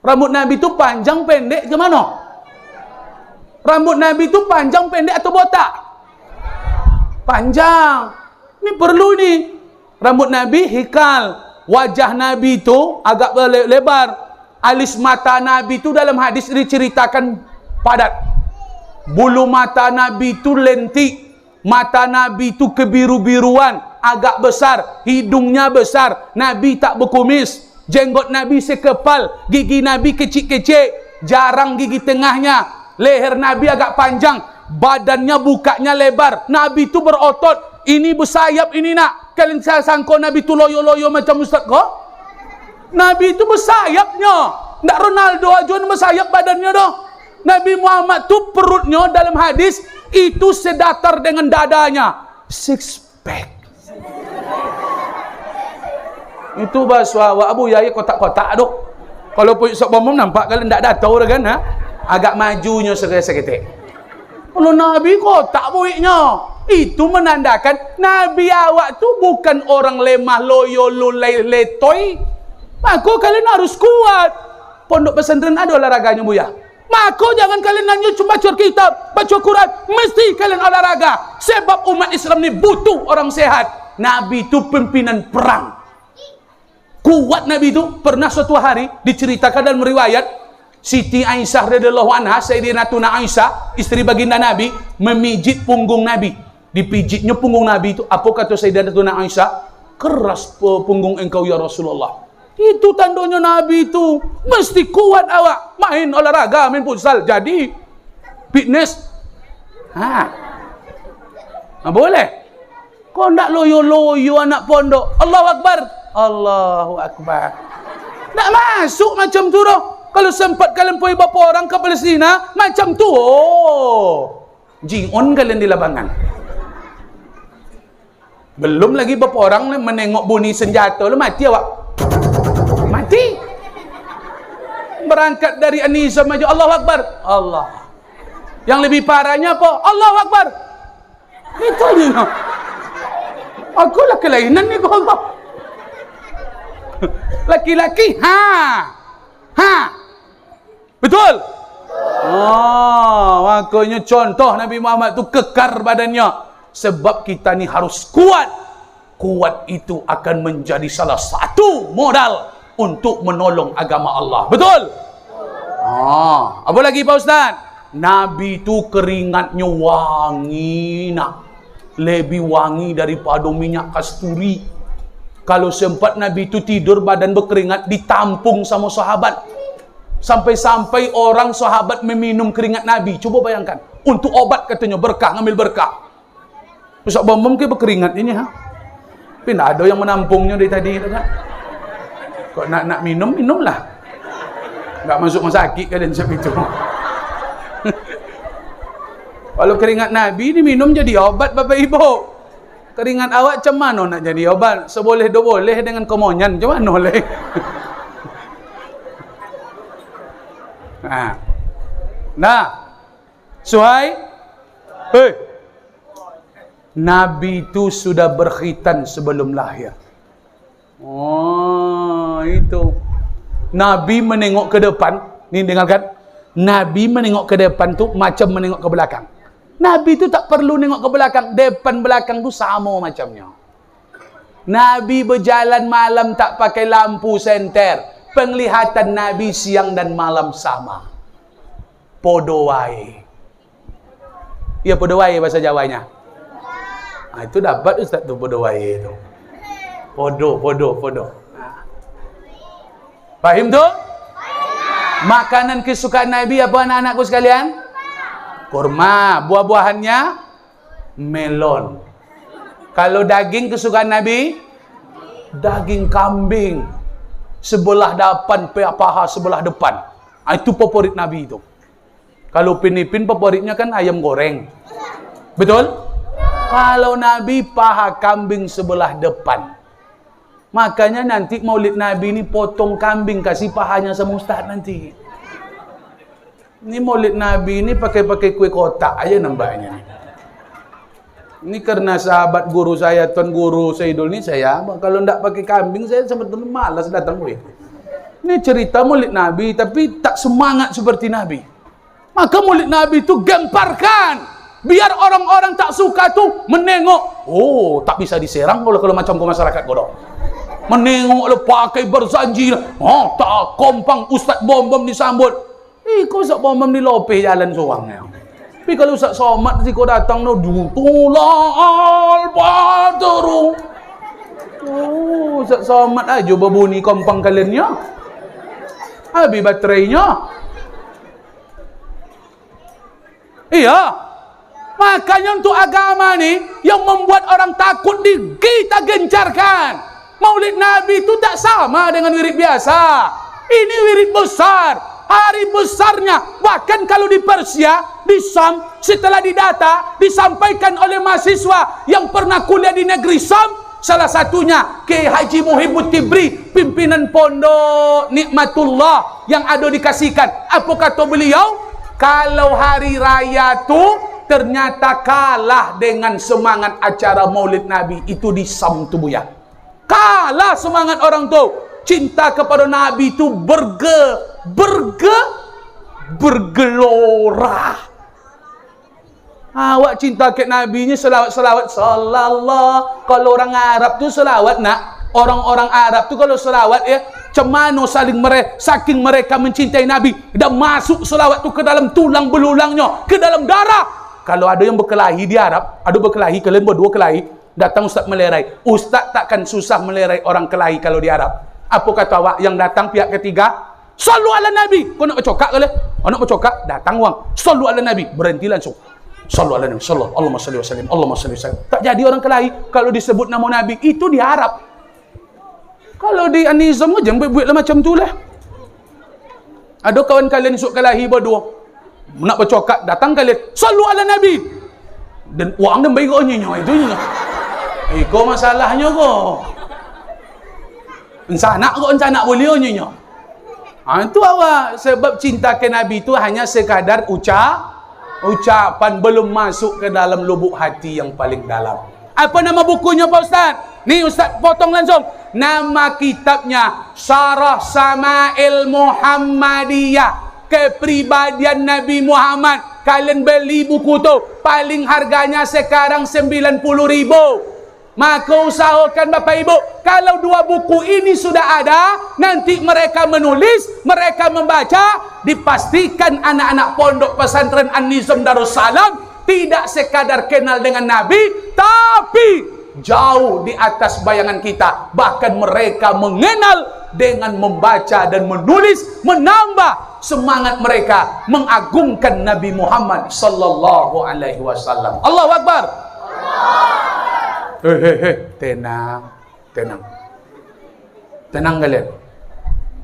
Rambut Nabi itu panjang pendek ke mana? Rambut Nabi itu panjang pendek atau botak? Panjang. Ini perlu nih. Rambut Nabi hikal. Wajah Nabi itu agak lebar. Alis mata Nabi itu dalam hadis diceritakan padat. Bulu mata Nabi itu lentik. Mata Nabi itu kebiru-biruan, agak besar. Hidungnya besar. Nabi tak berkumis. Jenggot Nabi sekepal. Gigi Nabi kecil-kecil. Jarang gigi tengahnya. Leher Nabi agak panjang. Badannya bukanya lebar. Nabi itu berotot. Ini bersayap ini nak. Kalian saya sangka Nabi itu loyo-loyo macam Ustaz kok? Nabi itu bersayapnya. Nggak Ronaldo aja bersayap badannya dong. Nabi Muhammad itu perutnya dalam hadis itu sedatar dengan dadanya. Six pack. Itu bahasa Abu Yahya kotak-kotak dok. Kalau punya sok bom nampak kalian nggak datau kan? Ha? Agak majunya seketik. Kalau Nabi kotak buiknya. Itu menandakan Nabi awak tu bukan orang lemah loyo lulai letoy. Maka kalian harus kuat. Pondok pesantren ada olahraganya Buya. Maka jangan kalian hanya cuma baca kitab, baca Quran. Mesti kalian olahraga. Sebab umat Islam ni butuh orang sehat. Nabi itu pimpinan perang. Kuat Nabi itu. Pernah suatu hari diceritakan dalam riwayat, Siti Aisyah radhiyallahu anha, Sayyidinatuna Aisyah, istri baginda Nabi, memijit punggung Nabi. Dipijitnya punggung Nabi itu. Apa kata Sayyidatuna Aisyah? Keras punggung engkau ya Rasulullah. Itu tandanya Nabi itu. Mesti kuat awak. Main olahraga, main futsal. Jadi fitness. Boleh. Kau nak loyo-loyo anak pondok. Allahu Akbar. Allahu Akbar. Tak masuk macam tu dah. Kalau sempat kalian pergi beberapa orang ke Palestina, macam tu. Jing-on kalian di lapangan. Belum lagi beberapa orang menengok bunyi senjata lu mati awak. Mati. Berangkat dari Anisa maju Allahu Akbar. Allah. Yang lebih parahnya apa? Allahu Akbar. Itu dia. Aku lah kelainan ni Allah. Laki-laki ha. Betul? Makanya contoh Nabi Muhammad tu kekar badannya. Sebab kita ni harus kuat. Kuat itu akan menjadi salah satu modal untuk menolong agama Allah. Betul? Apa lagi Pak Ustaz? Nabi tu keringatnya wangi nak. Lebih wangi daripada minyak kasturi. Kalau sempat Nabi tu tidur badan berkeringat, ditampung sama sahabat. Sampai-sampai orang sahabat meminum keringat Nabi. Coba bayangkan. Untuk obat katanya, berkah, ngambil berkah. Ustaz Bom ke berkeringat ini ha? Tapi tak ada yang menampungnya dari tadi kan? Kok nak minum, minumlah. Tak masuk rumah sakit kalian sebab itu. Kalau keringat Nabi diminum jadi obat Bapak Ibu. Keringat awak macam mana nak jadi obat? Seboleh do boleh dengan kemonyan. Macam mana boleh? Nah, Suhaib, Nabi itu sudah berkhitan sebelum lahir. Itu. Nabi menengok ke depan. Ni dengarkan. Nabi menengok ke depan tu macam menengok ke belakang. Nabi tu tak perlu nengok ke belakang. Depan belakang tu sama macamnya. Nabi berjalan malam tak pakai lampu senter. Penglihatan Nabi siang dan malam sama. Podowai. Ya podowai bahasa Jawanya. Itu dapat Ustaz tu podowai itu. Podo. Fahim tu? Makanan kesukaan Nabi apa anak-anakku sekalian? Kurma. Buah-buahannya melon. Kalau daging kesukaan Nabi? Daging kambing. Sebelah depan, paha sebelah depan. Itu favorit Nabi itu. Kalau Pinipin favoritnya kan ayam goreng. Betul? Kalau Nabi paha kambing sebelah depan. Makanya nanti maulid Nabi ini potong kambing kasih pahanya sama Ustaz nanti. Ini maulid Nabi ini pakai kue kotak aja nampaknya. Ini karena sahabat guru saya, Tuan Guru Saidul ini saya, kalau ndak pakai kambing saya sebetulnya malas datang gue. Ini cerita maulid Nabi tapi tak semangat seperti Nabi. Maka maulid Nabi itu gemparkan. Biar orang-orang tak suka tuh menengok. Tak bisa diserang kalau macam ke masyarakat kodok. Menengok le pakai berzanji. Tak kompang Ustaz Bom disambut. Kau Ustaz Bom dilopeh jalan seorangnya. Tapi kalau Ustaz Somad si kau datang no tulal badru. Ustaz Somad aja berbunyi kompang kaliannya. Habis baterainya. Iya. Makanya untuk agama ni yang membuat orang takut kita gencarkan. Maulid Nabi itu tak sama dengan wirid biasa. Ini wirid besar. Hari besarnya. Bahkan kalau di Persia, di Sam, setelah didata, disampaikan oleh mahasiswa yang pernah kuliah di negeri Sam, salah satunya Kiai Haji Muhibbut Tibri, pimpinan Pondok Nikmatullah yang ada dikasihkan. Apa kata beliau? Kalau hari raya tu ternyata kalah dengan semangat acara Maulid Nabi itu di Sam tu Buya. Kalah semangat orang tu. Cinta kepada Nabi itu bergelora. Awak cinta ke Nabi ni selawat sallallahu. Kalau orang Arab tu selawat nak. Orang-orang Arab tu kalau selawat cemano saking mereka mencintai Nabi dan masuk selawat tu ke dalam tulang belulangnya, ke dalam darah. Kalau ada yang berkelahi di Arab, ada berkelahi, kalian berdua kelahi, datang Ustaz melerai. Ustaz takkan susah melerai orang kelahi kalau di Arab. Apa kata awak yang datang pihak ketiga? Sallu ala Nabi. Kau nak bercokak ke? Nak bercokak? Datang wang. Sallu ala Nabi. Berhenti langsung. Sallu ala Nabi. Sallu. Allahumma salli wa sallim. Allahumma salli wa sallim. Tak jadi orang kelahi kalau disebut nama Nabi. Itu di Arab. Kalau di Anizam je buat lah macam tu lah. Ada kawan kalian esok kelahi berdua. Nak bercokak, datang kalian. Sallu ala Nabi. Dan wang dan baik onyinya itu. Kau masalahnya kau. Ensanak boleh onyinya. Itu awak sebab cinta ke Nabi itu hanya sekadar ucapan, belum masuk ke dalam lubuk hati yang paling dalam. Apa nama bukunya Pak Ustaz? Ni Ustaz potong langsung. Nama kitabnya Syarah Sama'il Muhammadiyah. kepribadian Nabi Muhammad. Kalian beli buku tu, paling harganya sekarang 90.000. Maka usahakan Bapak Ibu, kalau 2 buku ini sudah ada, nanti mereka menulis, mereka membaca, dipastikan anak-anak pondok pesantren An-Nizam Darussalam tidak sekadar kenal dengan Nabi, tapi jauh di atas bayangan kita. Bahkan mereka mengenal dengan membaca dan menulis, menambah semangat mereka mengagungkan Nabi Muhammad sallallahu alaihi wasallam. Allahu Akbar. Tenang, tenang. Tenang kalian.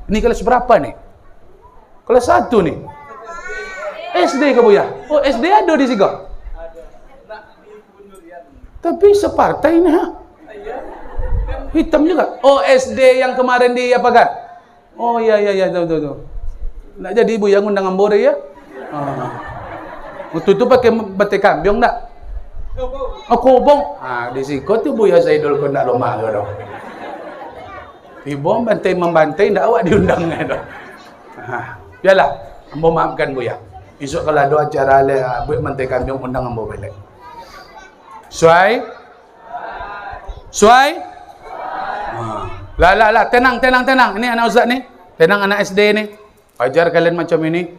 Ini kelas berapa nih? Kelas 1 nih. SD ke Buya? Oh, SD ada di sini. Tapi separtai nih, ha? Hitam juga. Oh, SD yang kemarin di apa kan? Oh, iya, tahu. Nak jadi ibu yang undang ambore ya? Waktu itu pakai batik kambing tak? Oh, kobong. Di siko tu Buya Zaidul kau nak lomah ke dong. Ibu membantai ndak awak diundangnya dong. Biarlah, ambo maafkan Buya. Esok kalau ada acara le buat mantai kambing undang ambo balik. Suai? Lah, tenang. Ini anak Ustaz ni. Tenang anak SD ni. Ajar kalian macam ini.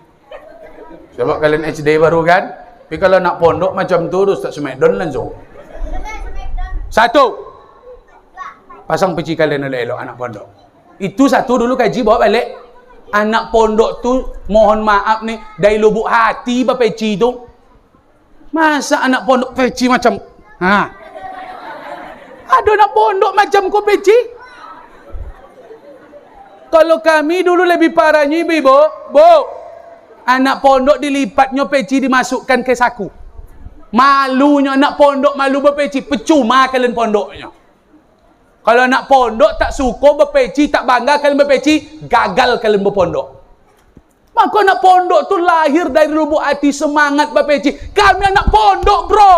Sebab kalian SD baru kan? Tapi kalau nak pondok macam tu, Ustaz Smackdown langsung. 1. Pasang peci kalian elok-elok anak pondok. Itu 1 dulu kaji bawa balik. Anak pondok tu, mohon maaf ni, dari lubuk hati peci tu. Masa anak pondok peci macam... Ada anak pondok macam kau peci? Kalau kami dulu lebih parahnya, Ibu. Anak pondok dilipatnya peci dimasukkan ke saku. Malunya anak pondok malu berpeci. Percuma kalian pondoknya. Kalau anak pondok tak suka berpeci, tak bangga kalian berpeci, gagal kalian berpondok. Maka anak pondok tu lahir dari lubuk hati semangat berpeci. Kami anak pondok, bro.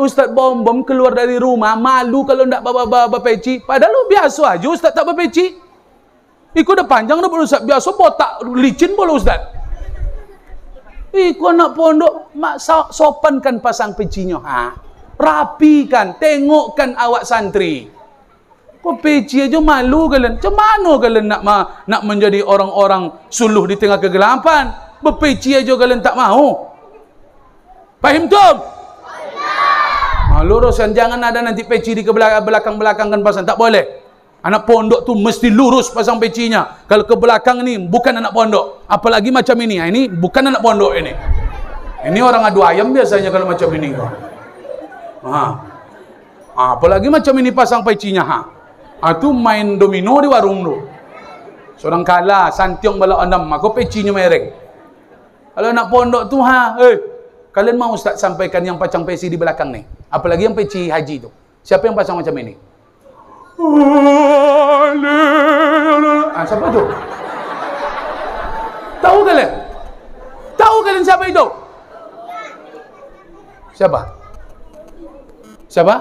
Ustaz bom keluar dari rumah malu kalau ndak bawa peci. Padahal biasa aja Ustaz tak berpeci. Iku dah panjang dah Ustaz, biasa botak licin boleh Ustaz. Iku anak pondok sopankan pasang pecinya. Rapikan, tengokkan awak santri. Kok peci aja malu kalian. Macam mana kalian nak menjadi orang-orang suluh di tengah kegelapan? Berpeci aja kalian tak mahu. Faham tu? Lurusan, jangan ada nanti peci di belakang-belakang kan pasang. Tak boleh. Anak pondok tu mesti lurus pasang pecinya. Kalau ke belakang ni bukan anak pondok. Apalagi macam ini. Ini bukan anak pondok ini. Ini orang adu ayam biasanya kalau macam ini. Apalagi macam ini pasang pecinya. Itu main domino di warung tu. Seorang kalah, santiong bala enam, maka pecinya mereng. Kalau anak pondok tu, kalian mau Ustaz sampaikan yang pasang peci di belakang ni? Apalagi yang peci haji tu. Siapa yang pasang macam ini? Siapa tu? Tahu kalian? Tahu kalian siapa itu? Siapa?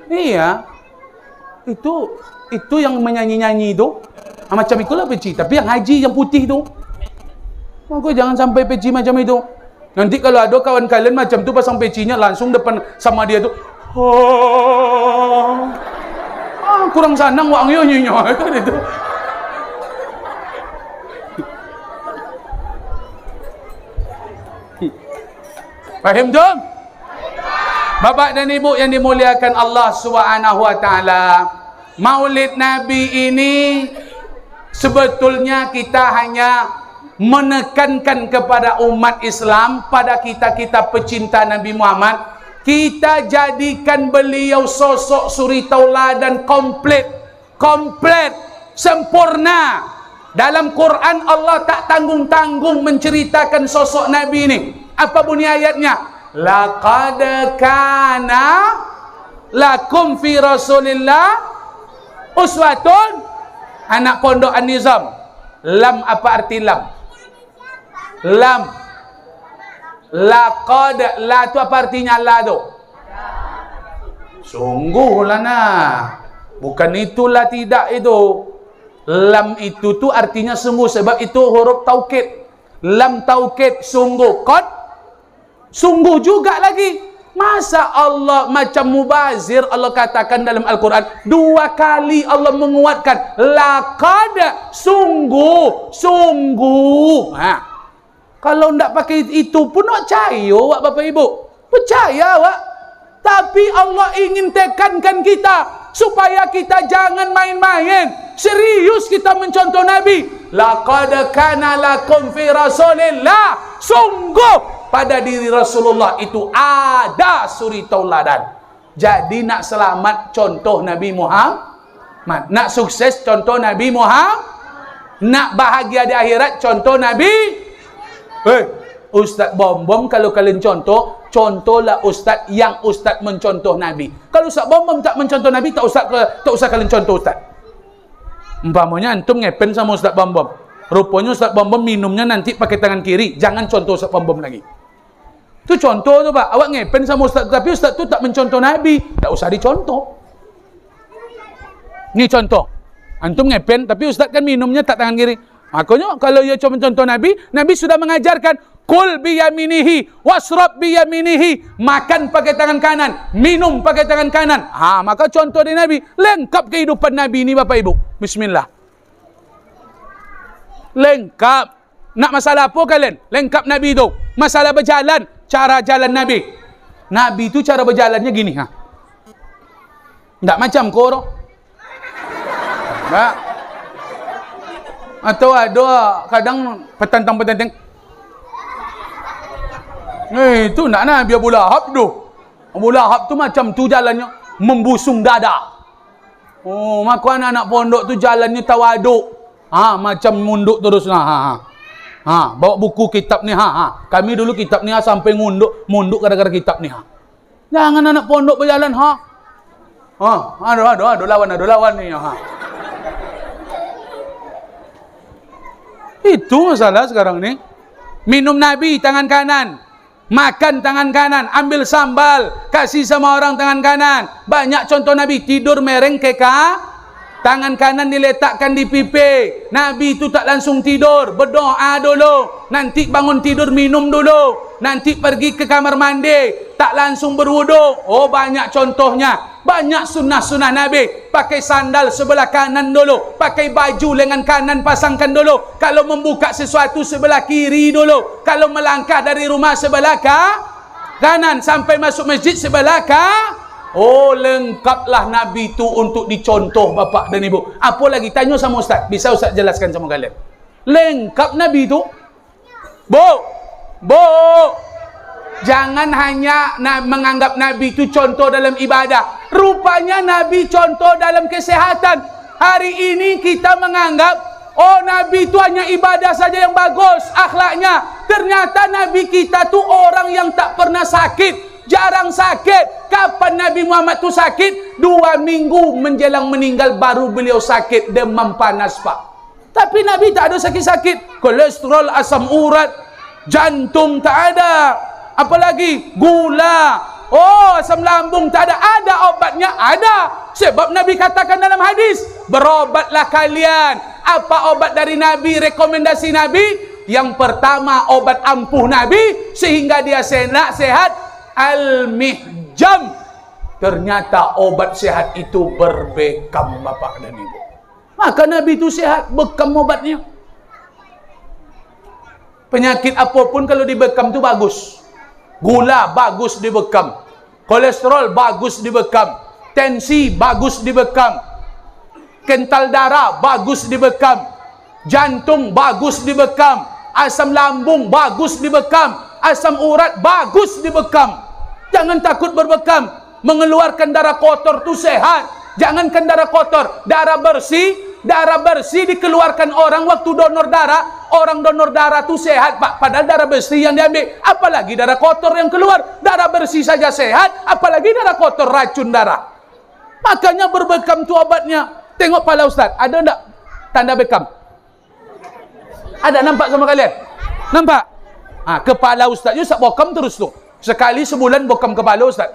Iya. Itu yang menyanyi-nyanyi itu. Macam itulah peci. Tapi yang haji, yang putih tu. Maka jangan sampai peci macam itu. Nanti kalau ada kawan kalian macam tu pasang pecinya langsung depan sama dia tu. Kurang sanang wang yo nyinyo kan itu. Faham tu? Bapak dan Ibu yang dimuliakan Allah Subhanahu wa taala, Maulid Nabi ini sebetulnya kita hanya menekankan kepada umat Islam, pada kita-kita pecinta Nabi Muhammad, kita jadikan beliau sosok suri tauladan komplit, sempurna. Dalam Quran Allah tak tanggung-tanggung menceritakan sosok Nabi ini. Apa bunyi ayatnya? Laqad kana lakum fi Rasulillah uswatun. Anak pondok An-Nizam, lam apa arti lam? Lam. Laqad, la tu apa artinya la tu? Sungguhlah nah. Bukan itulah tidak itu. Lam itu tu artinya sungguh, sebab itu huruf taukid. Lam taukid sungguh, qad sungguh juga lagi. Masa Allah macam mubazir, Allah katakan dalam Al-Quran 2 kali Allah menguatkan laqad, sungguh, sungguh. Kalau ndak pakai itu pun nak percaya awak Bapak Ibu, percaya awak. Tapi Allah ingin tekankan kita supaya kita jangan main-main, serius kita mencontoh Nabi. Laqad kana lakum fi Rasulillah, sungguh pada diri Rasulullah itu ada suri tauladan. Jadi nak selamat contoh Nabi Muhammad, nak sukses contoh Nabi Muhammad, nak bahagia di akhirat contoh Nabi. Ustaz Bom-Bom, kalau kalian contoh, contohlah ustaz yang ustaz mencontoh Nabi. Kalau Ustaz Bom-Bom tak mencontoh Nabi, tak usah kalian contoh ustaz. Umpamanya antum ngepen sama Ustaz Bom-Bom, rupanya Ustaz Bom-Bom minumnya nanti pakai tangan kiri, jangan contoh Ustaz Bom-Bom lagi. Itu contoh tu Pak, awak ngepen sama ustaz, tapi ustaz tu tak mencontoh Nabi, tak usah dicontoh. Ni contoh, antum ngepen tapi ustaz kan minumnya tak tangan kiri. Makanya kalau ia cuma contoh Nabi, Nabi sudah mengajarkan kul biyaminihi wasrab biyaminihi, makan pakai tangan kanan, minum pakai tangan kanan. Maka contoh dari Nabi, lengkap kehidupan Nabi ini Bapak Ibu. Bismillah. Lengkap. Nak masalah apa kalian? Lengkap Nabi itu. Masalah berjalan, cara jalan Nabi. Nabi itu cara berjalannya gini. Tidak macam koro. Enggak. Atau ada kadang petantang-petantang. Itu nak Nabi Abu Lahab tu. Abu Lahab tu macam tu jalannya, membusung dada. Maka anak-anak pondok tu jalannya tawaduk. Macam munduk terus lah. Bawa buku kitab ni. Kami dulu kitab ni sampai munduk gara-gara kitab ni. Jangan anak pondok berjalan Aduh lawan ni. Itu masalah sekarang ni. Minum Nabi tangan kanan, makan tangan kanan, ambil sambal kasih sama orang tangan kanan. Banyak contoh Nabi. Tidur mereng keka, tangan kanan diletakkan di pipi. Nabi itu tak langsung tidur, berdoa dulu, nanti bangun tidur minum dulu, nanti pergi ke kamar mandi, tak langsung berwudu. Banyak contohnya. Banyak sunnah-sunnah Nabi. Pakai sandal sebelah kanan dulu, pakai baju lengan kanan pasangkan dulu, kalau membuka sesuatu sebelah kiri dulu, kalau melangkah dari rumah sebelah kanan, sampai masuk masjid sebelah lengkaplah Nabi itu untuk dicontoh Bapak dan Ibu. Apa lagi? Tanya sama Ustaz, bisa Ustaz jelaskan sama kalian. Lengkap Nabi itu. Bu, jangan hanya menganggap Nabi itu contoh dalam ibadah. Rupanya Nabi contoh dalam kesehatan. Hari ini kita menganggap Nabi itu hanya ibadah saja yang bagus akhlaknya. Ternyata Nabi kita tu orang yang tak pernah sakit, jarang sakit. Kapan Nabi Muhammad tu sakit? 2 minggu menjelang meninggal baru beliau sakit demam panas Pak. Tapi Nabi tak ada sakit-sakit. Kolesterol, asam urat, jantung tak ada. Apalagi gula, asam lambung tak ada. Ada obatnya? Ada. Sebab Nabi katakan dalam hadis, berobatlah kalian. Apa obat dari Nabi, rekomendasi Nabi? Yang pertama obat ampuh Nabi sehingga dia sehat, al-mihjam. Ternyata obat sehat itu berbekam Bapak dan Ibu. Maka Nabi itu sehat, bekam obatnya. Penyakit apapun kalau dibekam itu bagus. Gula bagus dibekam, kolesterol bagus dibekam, tensi bagus dibekam, kental darah bagus dibekam, jantung bagus dibekam, asam lambung bagus dibekam, asam urat bagus dibekam. Jangan takut berbekam. Mengeluarkan darah kotor itu sehat. Jangankan darah kotor, darah bersih dikeluarkan orang waktu donor darah. Orang donor darah itu sehat Pak, padahal darah bersih yang diambil. Apalagi darah kotor yang keluar. Darah bersih saja sehat, apalagi darah kotor, racun darah. Makanya berbekam itu obatnya. Tengok pala Ustaz, ada enggak tanda bekam? Ada, nampak sama kalian? Nampak? Kepala Ustaz Ustaz bokam terus tu. Sekali sebulan bokam kepala Ustaz.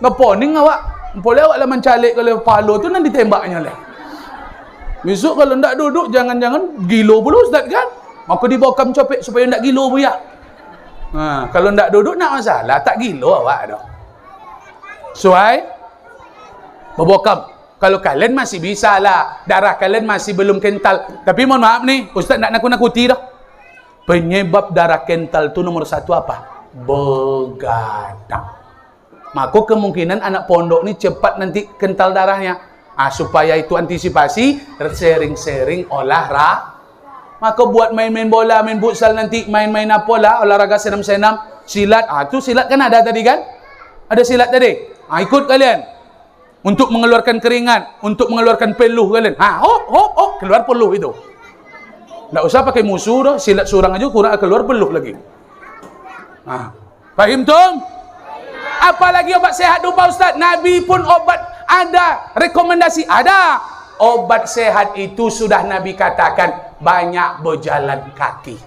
Ngeponing awak. Boleh awak lah mencalik kalau kepala tu nanti tembaknya lah. Besok kalau ndak duduk, jangan-jangan gilo pula Ustaz kan? Maka dibokam copek supaya ndak gilo pula. Kalau ndak duduk nak masalah, tak gilo awak dah. Suai berbokam. Kalau kalian masih bisa lah, darah kalian masih belum kental. Tapi mohon maaf nih, Ustaz nak nakut-nakuti dah. Penyebab darah kental tu nomor satu apa? Begadang. Maka kemungkinan anak pondok ni cepat nanti kental darahnya. Supaya itu antisipasi, sering-sering olahraga. Maka buat main-main bola, main futsal nanti, main-main apa lah, olahraga senam-senam, silat. Tu silat kan ada tadi kan? Ada silat tadi. Ikut kalian. Untuk mengeluarkan keringat, untuk mengeluarkan peluh kalian. Hop, keluar peluh itu. Tak usah pakai musuh dah, silat seorang aja kurang keluar peluh lagi. Fahim tum? Apalagi obat sehat lupa Ustaz. Nabi pun obat ada, rekomendasi ada. Obat sehat itu sudah Nabi katakan banyak berjalan kaki,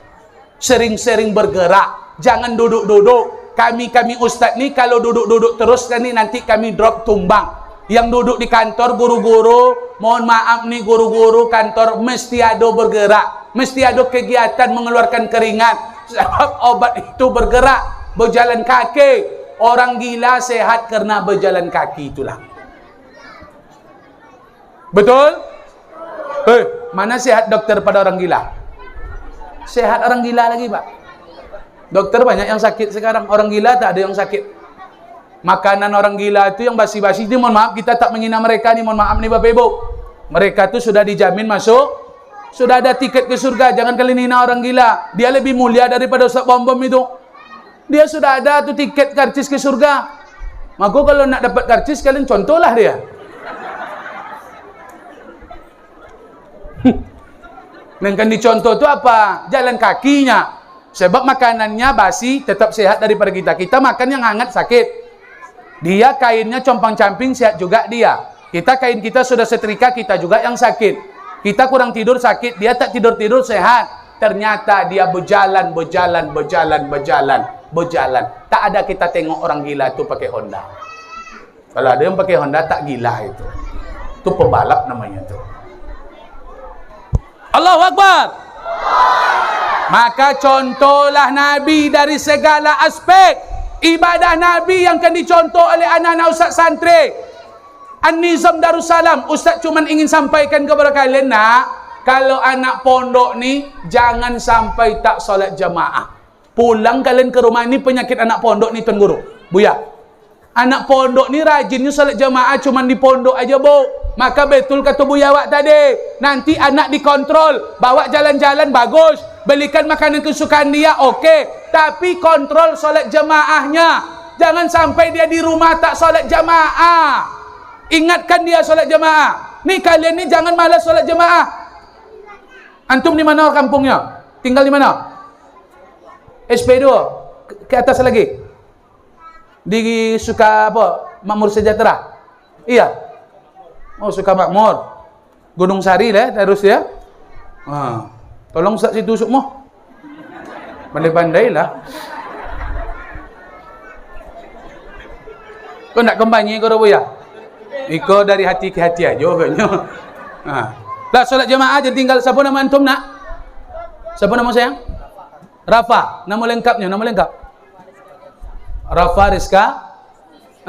sering-sering bergerak, jangan duduk-duduk. Kami Ustaz ni kalau duduk-duduk terus kan ni nanti kami drop tumbang. Yang duduk di kantor guru-guru, mohon maaf nih guru-guru kantor mesti ada bergerak, mesti ada kegiatan mengeluarkan keringat. Sebab obat itu bergerak, berjalan kaki. Orang gila sehat karena berjalan kaki itulah. Betul? Mana sehat dokter pada orang gila? Sehat orang gila lagi, Pak. Dokter banyak yang sakit sekarang. Orang gila tak ada yang sakit. Makanan orang gila itu yang basi-basi itu, mohon maaf kita tak menghina mereka nih, mohon maaf nih Bapak Ibu. Mereka tuh sudah dijamin masuk, sudah ada tiket ke surga. Jangan kalian hina orang gila. Dia lebih mulia daripada Ustaz Bom-Bom itu. Dia sudah ada tuh tiket karcis ke surga. Maka kalau nak dapat karcis, kalian contohlah dia. Yang kan dicontoh itu apa? Jalan kakinya. Sebab makanannya basi, tetap sehat daripada kita. Kita makan yang hangat sakit. Dia kainnya compang-camping, sehat juga dia. Kita kain kita sudah setrika, kita juga yang sakit. Kita kurang tidur sakit, dia tak tidur-tidur sehat. Ternyata dia berjalan. Tak ada kita tengok orang gila itu pakai Honda. Kalau ada yang pakai Honda tak gila itu. Itu pembalap namanya itu. Allahu Akbar. Maka contohlah Nabi dari segala aspek. Ibadah Nabi yang akan dicontoh oleh anak-anak Ustaz santri. An-Nizam Darussalam. Ustaz cuma ingin sampaikan kepada kalian kalau anak pondok ni jangan sampai tak solat jamaah. Pulang kalian ke rumah ni penyakit anak pondok ni Tuan Guru. Buya. Anak pondok ni rajinnya solat jamaah cuma di pondok aja, Bu. Maka betul kata Buya awak tadi. Nanti anak dikontrol, bawa jalan-jalan bagus, belikan makanan kesukaan dia, okey. Tapi kontrol solat jamaahnya. Jangan sampai dia di rumah tak solat jamaah. Ingatkan dia solat jamaah. Ni kalian ni jangan malas solat jamaah. Antum di mana kampungnya? Tinggal di mana? SP2 ke atas lagi. Di Suka apa? Makmur Sejahtera. Iya. Oh, Suka Makmur. Gunung Sari lah terus ya. Tolong Ustaz situ semua. Pandai-pandai lah. Kau nak kembali kau dah ya? Iko dari hati ke hati aja kayaknya. Lah solat jemaah jadi tinggal siapa nama antum nak? Siapa nama sayang? Rafa. Nama lengkapnya, nama lengkap. Rafa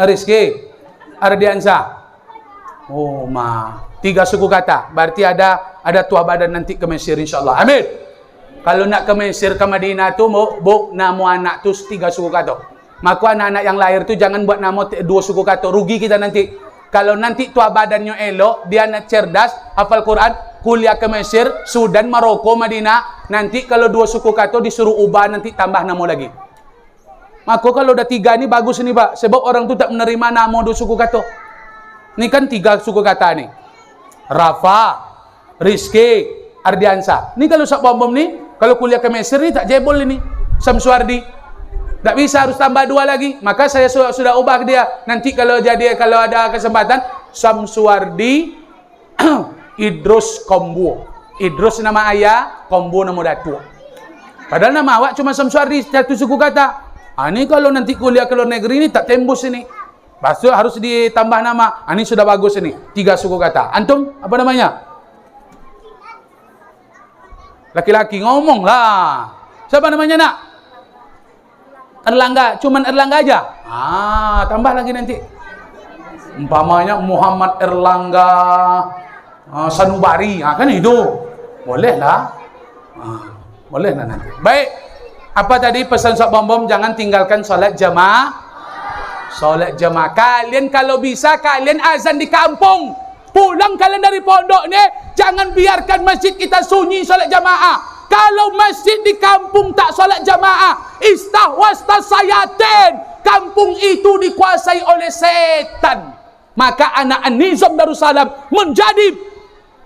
Rizki Ardiansa. Oh, 3 suku kata. Berarti ada tuah badan nanti ke Mesir insyaallah. Amin. Kalau nak ke Mesir ke Madinah tu bu nama anak tu 3 suku kata. Maka anak-anak yang lahir tu jangan buat nama 2 suku kata. Rugi kita nanti. Kalau nanti tuah badannya elok, dia anak cerdas, hafal Quran, kuliah ke Mesir, Sudan, Maroko, Madinah, nanti kalau 2 suku kata disuruh ubah nanti tambah nama lagi. Maka kalau udah 3 ni bagus ni Pak, sebab orang tu tak menerima nama 2 suku kata. Ni kan 3 suku kata ni. Rafa, Rizki, Ardiansa. Ni kalau Ustaz Bom-Bom ni, kalau kuliah ke Mesir ni tak jebol ini. Samsuardi. Tak bisa, harus tambah 2 lagi. Maka saya sudah ubah dia. Nanti kalau ada kesempatan, Samsuardi Idrus Kombo. Idrus nama ayah, Kombo nama datuk. Padahal nama awak cuma Samsuardi, 1 suku kata. Ini kalau nanti kuliah ke luar negeri ni tak tembus ini. Harus ditambah nama. Ini sudah bagus ini. 3 suku kata. Antum apa namanya? Laki-laki ngomong lah. Siapa namanya nak? Erlangga, cuman Erlangga aja. Tambah lagi nanti. Umpamanya Muhammad Erlangga Sanubari, kan itu. Boleh lah. Boleh lah nanti. Baik. Apa tadi pesan Ustaz Bom? Jangan tinggalkan solat jamaah. Solat jamaah. Kalian kalau bisa kalian azan di kampung. Pulang kalian dari pondok ni, jangan biarkan masjid kita sunyi solat jamaah. Kalau masjid di kampung tak solat jamaah, istahwasta sayatin, kampung itu dikuasai oleh setan. Maka anak An-Nizam Darussalam menjadi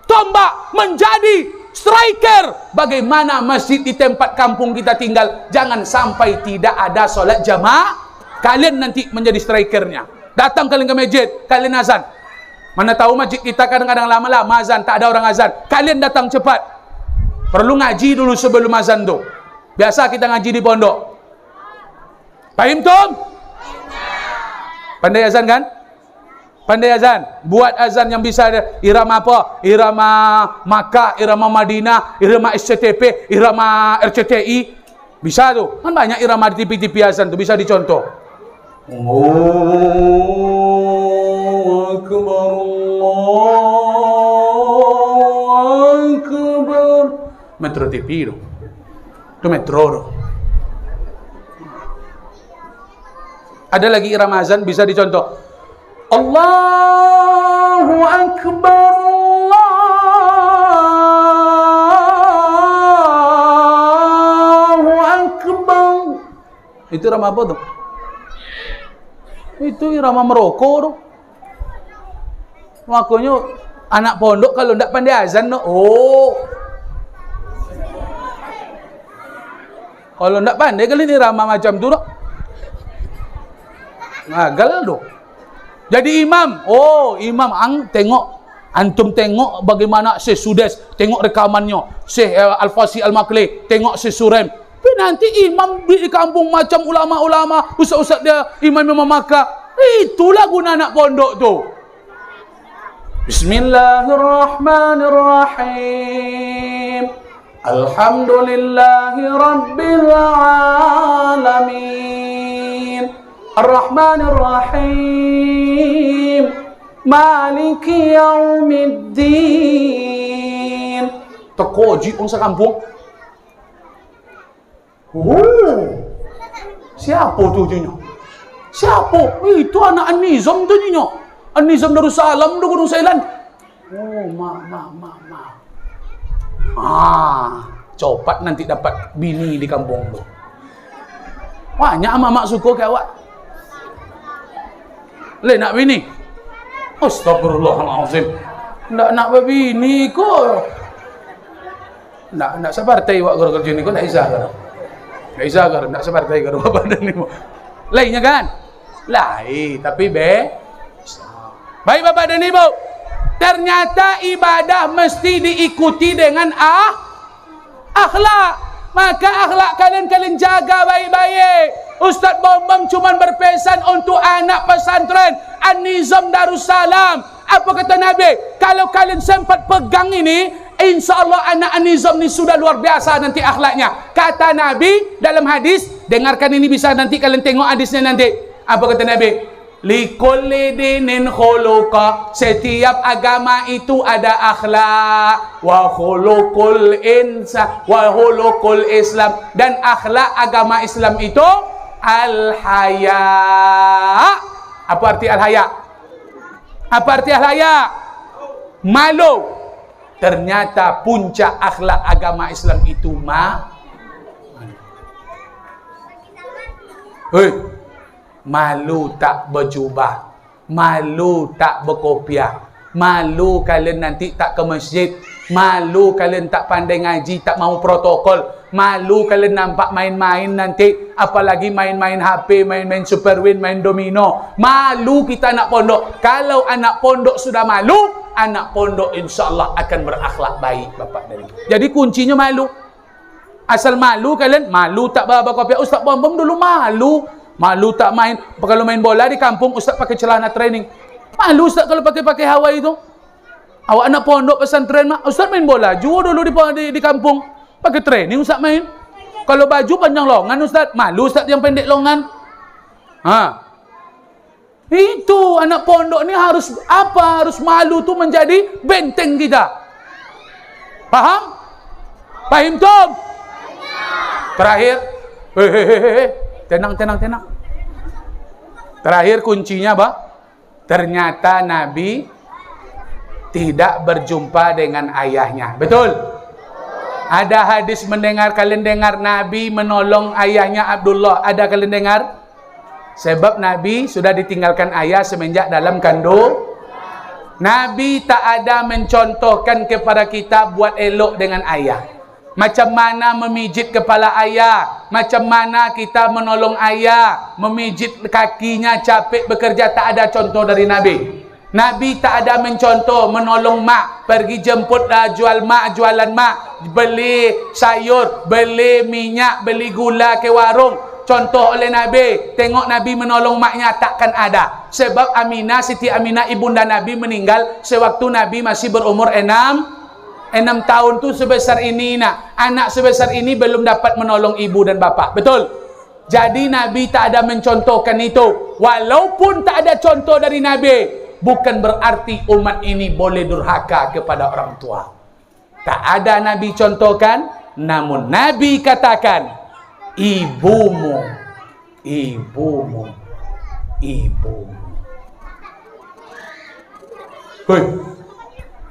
tombak, menjadi striker. Bagaimana masjid di tempat kampung kita tinggal, jangan sampai tidak ada solat jamaah. Kalian nanti menjadi strikernya. Datang kalian ke masjid, kalian azan. Mana tahu masjid kita kadang-kadang lama-lama azan, tak ada orang azan. Kalian datang cepat. Perlu ngaji dulu sebelum azan tu. Biasa kita ngaji di pondok. Fahim Tom? Pandai azan kan? Pandai azan. Buat azan yang bisa irama apa? Irama Makkah, irama Madinah, irama SCTP, irama RCTI. Bisa tu. Kan banyak irama di TV-TV azan tu. Bisa dicontoh. Allahu Akbar, Allahu Akbar. Metro TV tu. Itu metro tu. Ada lagi irama azan bisa dicontoh. Allahu Akbar, Allahu Akbar. Itu irama apa tu? Itu irama merokok tu. Makanya anak pondok kalau tak pandai azan tu, kalau tak pandai kali ni irama macam tu tu. Gagal tu. Jadi imam, imam tengok, antum tengok bagaimana Syekh Sudes, tengok rekamannya, Syekh Al-Fasi Al-Makli, tengok Syekh Surem. Tapi nanti imam di kampung macam ulama-ulama, ustaz-ustaz dia, imam-imam Makkah. Itulah guna anak pondok tu. Bismillahirrahmanirrahim. Alhamdulillahi Rabbil Alamin. Ar-Rahmanir-Rahim. Maliki Yaumiddin. Terkoji orang sekampung. Siapa tu jinnya? Siapa? Itu anak An-Nizam tu jinnya. An-Nizam Darussalam tu Gunung Sailan. Copat nanti dapat bini di kampung tu. Banyak mak suka ke awak. Le nak bini? Astagfirullahalazim. Nak berbini ko. Nak separtai awak kerja ni ko nak izah kan. Nak izah kan nak separtai kan badan ni. Lainnya kan? Lain, tapi baik Bapak dan Ibu. Ternyata ibadah mesti diikuti dengan akhlak. Maka akhlak kalian jaga baik-baik. Ustaz Bom cuma berpesan untuk anak pesantren An-Nizam Darussalam. Apa kata Nabi? Kalau kalian sempat pegang ini, insya-Allah anak An-Nizam ni sudah luar biasa nanti akhlaknya. Kata Nabi dalam hadis, dengarkan ini bisa nanti kalian tengok hadisnya nanti. Apa kata Nabi? Likulli dinin khuluqa. Setiap agama itu ada akhlak. Wa khuluqul Islam. Dan akhlak agama Islam itu al-haya. Apa arti al-haya? Apa arti al-haya? Malu. Ternyata puncak akhlak agama Islam itu malu tak berjubah, malu tak berkopiah, malu kalian nanti tak ke masjid, malu kalian tak pandai ngaji, tak mau protokol, malu kalian nampak main-main nanti, apalagi main-main HP, main-main Superwin, main domino. Malu kita anak pondok. Kalau anak pondok sudah malu, anak pondok insya-Allah akan berakhlak baik, Bapak dan Ibu. Jadi kuncinya malu. Asal malu kalian, malu tak berkopiah. Ustaz Bom dulu malu. Malu tak main, kalau main bola di kampung Ustaz pakai celana training. Malu Ustaz kalau pakai Hawaii itu. Awak anak pondok pesantren Ustaz main bola juga dulu di kampung. Pakai training Ustaz main. Kalau baju panjang longan Ustaz, malu Ustaz yang pendek longan. Itu anak pondok ni harus apa? Harus malu tu menjadi benteng kita. Paham? Paham Tom? Terakhir, tenang. Terakhir kuncinya apa? Ternyata Nabi tidak berjumpa dengan ayahnya. Betul? Ada hadis kalian dengar Nabi menolong ayahnya Abdullah. Ada kalian dengar? Sebab Nabi sudah ditinggalkan ayah semenjak dalam kandung. Nabi tak ada mencontohkan kepada kita buat elok dengan ayah. Macam mana memijit kepala ayah, macam mana kita menolong ayah, memijit kakinya capek bekerja, tak ada contoh dari Nabi. Nabi tak ada mencontoh menolong mak, pergi jemput jualan mak, beli sayur, beli minyak, beli gula ke warung. Contoh oleh Nabi. Tengok Nabi menolong maknya, takkan ada. Sebab Siti Aminah ibunda Nabi meninggal sewaktu Nabi masih berumur 6 tahun tu sebesar ini nak. Anak sebesar ini belum dapat menolong ibu dan bapa. Betul? Jadi Nabi tak ada mencontohkan itu. Walaupun tak ada contoh dari Nabi, bukan berarti umat ini boleh durhaka kepada orang tua. Tak ada Nabi contohkan, namun Nabi katakan, ibumu.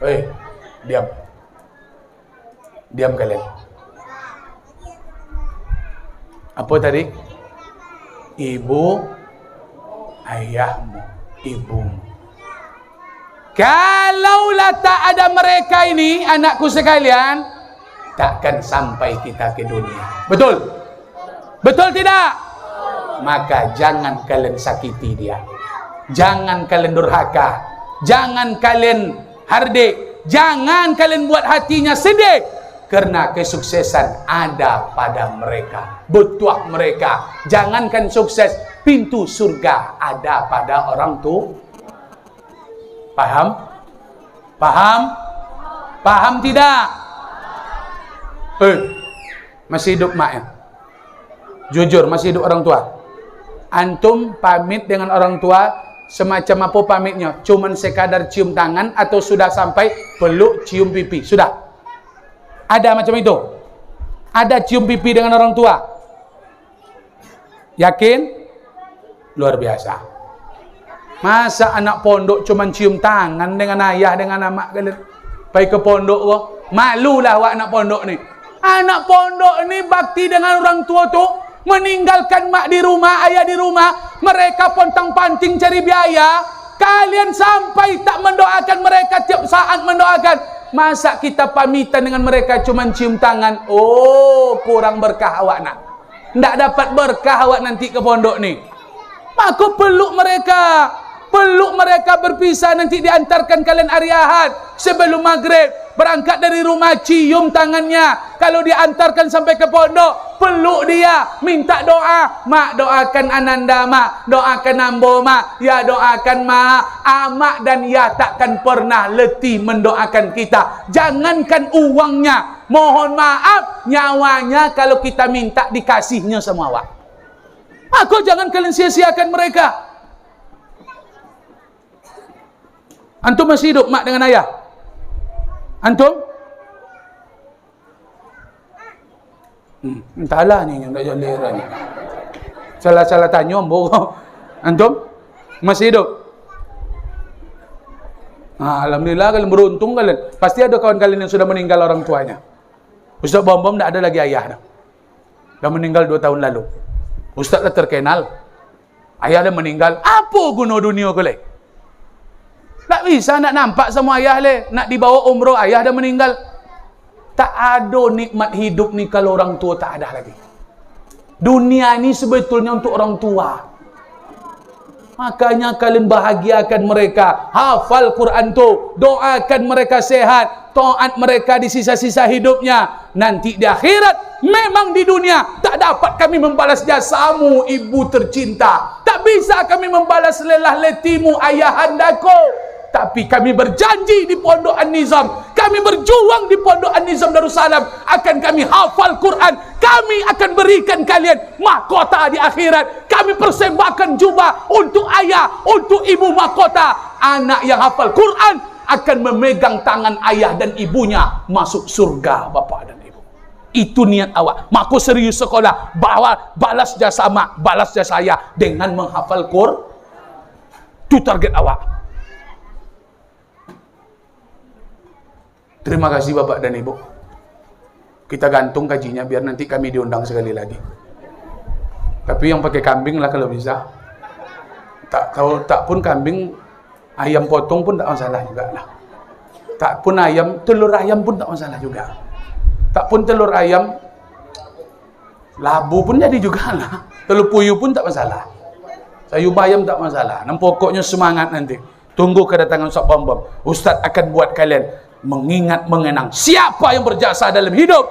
Hei, diam kalian. Apa tadi? Ibu, ayahmu, ibumu. Kalaulah tak ada mereka ini, anakku sekalian, takkan sampai kita ke dunia. Betul? Betul tidak? Maka jangan kalian sakiti dia. Jangan kalian durhaka. Jangan kalian hardik. Jangan kalian buat hatinya sedih. Karena kesuksesan ada pada mereka. Butuh mereka. Jangankan sukses, pintu surga ada pada orang tua. Paham? Paham? Paham tidak? Masih hidup mak ya? Jujur, masih hidup orang tua? Antum pamit dengan orang tua semacam apa pamitnya? Cuman sekadar cium tangan atau sudah sampai peluk cium pipi? Sudah? Ada macam itu? Ada cium pipi dengan orang tua? Yakin? Luar biasa. Masa anak pondok cuman cium tangan dengan ayah, dengan amak kalian? Pergi ke pondok kok. Malulah awak anak pondok ni. Anak pondok ni bakti dengan orang tua tu. Meninggalkan mak di rumah, ayah di rumah. Mereka pontang-panting cari biaya. Kalian sampai tak mendoakan mereka, tiap saat mendoakan. Masa kita pamitan dengan mereka cuma cium tangan? Oh, kurang berkah awak nak. Tak dapat berkah awak nanti ke pondok ni. Maka peluk mereka. Peluk mereka berpisah, nanti diantarkan kalian hari Ahad sebelum maghrib. Berangkat dari rumah, cium tangannya. Kalau diantarkan sampai ke pondok, peluk dia, minta doa. Mak, doakan Ananda mak, doakan Ambo mak, ya doakan mak. Amak dan ya takkan pernah letih mendoakan kita. Jangankan uangnya, mohon maaf, nyawanya kalau kita minta dikasihnya sama awak. Maka jangan kalian sia-siakan mereka. Antum masih hidup mak dengan ayah? Antum? Entahlah ni yang tak jolera ni. Salah-salah tanya ambo. Antum? Masih hidup? Alhamdulillah kalian beruntung kalian. Pasti ada kawan kalian yang sudah meninggal orang tuanya. Ustaz Bom tak ada lagi ayah dah. Dah meninggal 2 tahun lalu. Ustaz dah terkenal. Ayah dah meninggal. Apa guna dunia kalian? Tak bisa nak nampak sama ayah le, nak dibawa umroh ayah dah meninggal. Tak ada nikmat hidup ni kalau orang tua tak ada lagi. Dunia ni sebetulnya untuk orang tua. Makanya kalian bahagiakan mereka, hafal Quran tu, doakan mereka sehat, taat mereka di sisa-sisa hidupnya. Nanti di akhirat, memang di dunia tak dapat kami membalas jasamu ibu tercinta. Tak bisa kami membalas lelah letimu ayahandaku. Tapi kami berjanji di Pondok An-Nizam, kami berjuang di Pondok An-Nizam Darussalam, akan kami hafal Quran, kami akan berikan kalian mahkota di akhirat. Kami persembahkan jubah untuk ayah, untuk ibu mahkota. Anak yang hafal Quran akan memegang tangan ayah dan ibunya masuk surga bapak dan ibu. Itu niat awak. Mak kau serius sekolah, bawa balas jasa mak, balas jasa ayah dengan menghafal Quran. Itu target awak. Terima kasih bapak dan ibu. Kita gantung gajinya biar nanti kami diundang sekali lagi. Tapi yang pakai kambing lah kalau bisa. Tak pun kambing, ayam potong pun tak masalah juga lah. Tak pun ayam, telur ayam pun tak masalah juga. Tak pun telur ayam, labu pun jadi juga lah. Telur puyuh pun tak masalah. Sayur bayam tak masalah. Dan pokoknya semangat nanti. Tunggu kedatangan Ustaz Bom. Ustaz akan buat kalian mengingat mengenang siapa yang berjasa dalam hidup.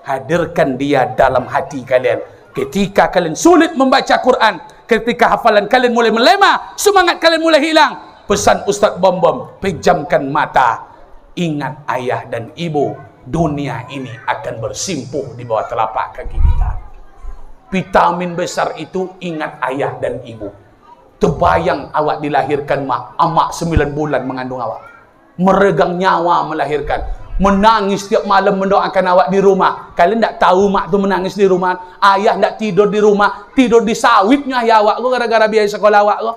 Hadirkan dia dalam hati kalian. Ketika kalian sulit membaca Quran, ketika hafalan kalian mulai melemah, semangat kalian mulai hilang, pesan Ustaz Bom, pejamkan mata, ingat ayah dan ibu. Dunia ini akan bersimpuh di bawah telapak kaki kita. Vitamin besar itu ingat ayah dan ibu. Terbayang awak dilahirkan mak 9 bulan mengandung awak, meregang nyawa melahirkan, menangis tiap malam mendoakan awak di rumah. Kalian tak tahu mak tu menangis di rumah, ayah tak tidur di rumah, tidur di sawitnya ayah awak ko gara-gara biaya sekolah awak ko.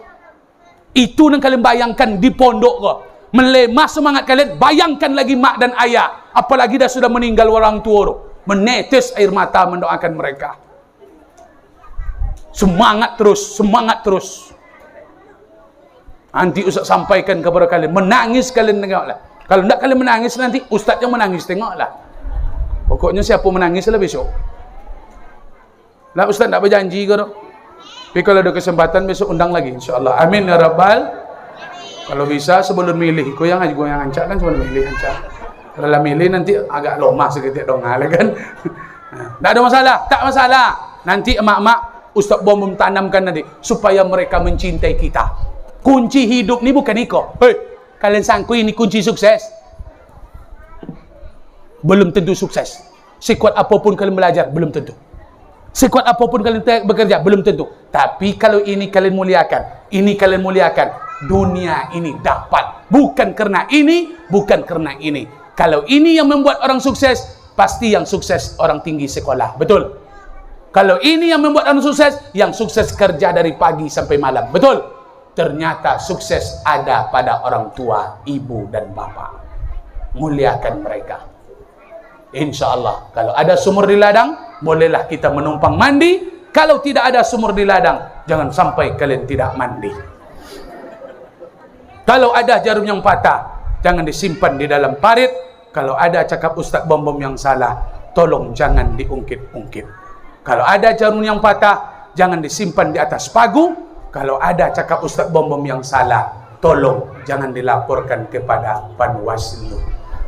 Itu yang kalian bayangkan di pondok ko. Melemah semangat kalian, bayangkan lagi mak dan ayah, apalagi dah sudah meninggal orang tua ko. Menetes air mata mendoakan mereka. Semangat terus, semangat terus. Nanti Ustaz sampaikan kepada kalian, menangis kalian tengoklah. Kalau tidak kalian menangis nanti Ustaz yang menangis, tengoklah. Pokoknya siapa menangis lah besok. Lah Ustaz tak berjanji ke dok. Tapi kalau ada kesempatan besok undang lagi insyaAllah. Amin ya Rabbal. Kalau bisa sebelum milih, kau yang ancak kan sebelum milih ancak. Kalau milih nanti agak lomah seketik dong kan. Tak ada masalah, tak masalah. Nanti emak-emak Ustaz Bom tanamkan nanti supaya mereka mencintai kita. Kunci hidup ni bukan iko. Hei, kalian sangku ini kunci sukses? Belum tentu sukses. Sekuat apapun kalian belajar, belum tentu. Sekuat apapun kalian bekerja, belum tentu. Tapi kalau ini kalian muliakan, ini kalian muliakan, dunia ini dapat. Bukan karena ini, bukan karena ini. Kalau ini yang membuat orang sukses, pasti yang sukses orang tinggi sekolah. Betul? Kalau ini yang membuat orang sukses, yang sukses kerja dari pagi sampai malam. Betul? Ternyata sukses ada pada orang tua, ibu dan bapak. Muliakan mereka. Insya Allah, kalau ada sumur di ladang, bolehlah kita menumpang mandi. Kalau tidak ada sumur di ladang, jangan sampai kalian tidak mandi. Kalau ada jarum yang patah, jangan disimpan di dalam parit. Kalau ada cakap Ustaz Bom yang salah, tolong jangan diungkit-ungkit. Kalau ada jarum yang patah, jangan disimpan di atas pagu. Kalau ada cakap Ustaz Bom yang salah, tolong jangan dilaporkan kepada Panwaslu.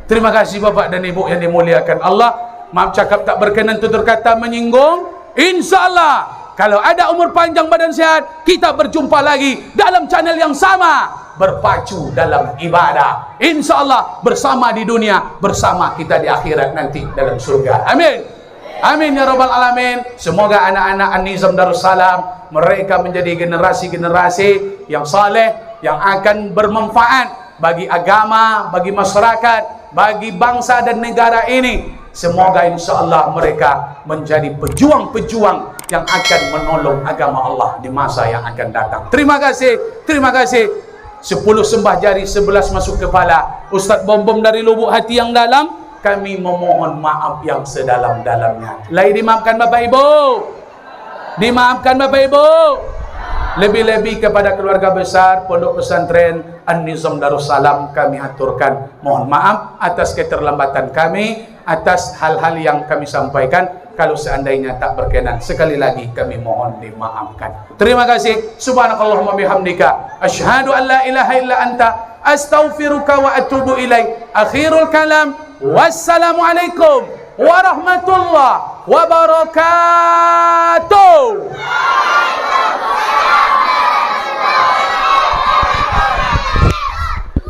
Terima kasih Bapak dan Ibu yang dimuliakan Allah. Maaf cakap tak berkenan, tutur kata menyinggung. InsyaAllah, kalau ada umur panjang badan sehat, kita berjumpa lagi dalam channel yang sama, berpacu dalam ibadah. InsyaAllah bersama di dunia, bersama kita di akhirat nanti dalam surga. Amin. Amin ya Rabbal Alamin. Semoga anak-anak An-Nizam Darussalam mereka menjadi generasi-generasi yang saleh, yang akan bermanfaat bagi agama, bagi masyarakat, bagi bangsa dan negara ini. Semoga insyaAllah mereka menjadi pejuang-pejuang yang akan menolong agama Allah di masa yang akan datang. Terima kasih, terima kasih. 10 sembah jari, 11 masuk kepala. Ustaz Bom dari lubuk hati yang dalam, kami memohon maaf yang sedalam-dalamnya. Lagi dimaafkan Bapak Ibu. Dimaafkan Bapak Ibu. Lebih-lebih kepada keluarga besar Pondok Pesantren An-Nizam Darussalam kami aturkan mohon maaf atas keterlambatan kami, atas hal-hal yang kami sampaikan. Kalau seandainya tak berkenan, sekali lagi kami mohon dimaafkan. Terima kasih. Subhanakallahumma bihamdika asyhadu an la ilaha illa anta astaghfiruka wa atubu ilaik. Akhirul kalam. Wassalamualaikum warahmatullahi wabarakatuh.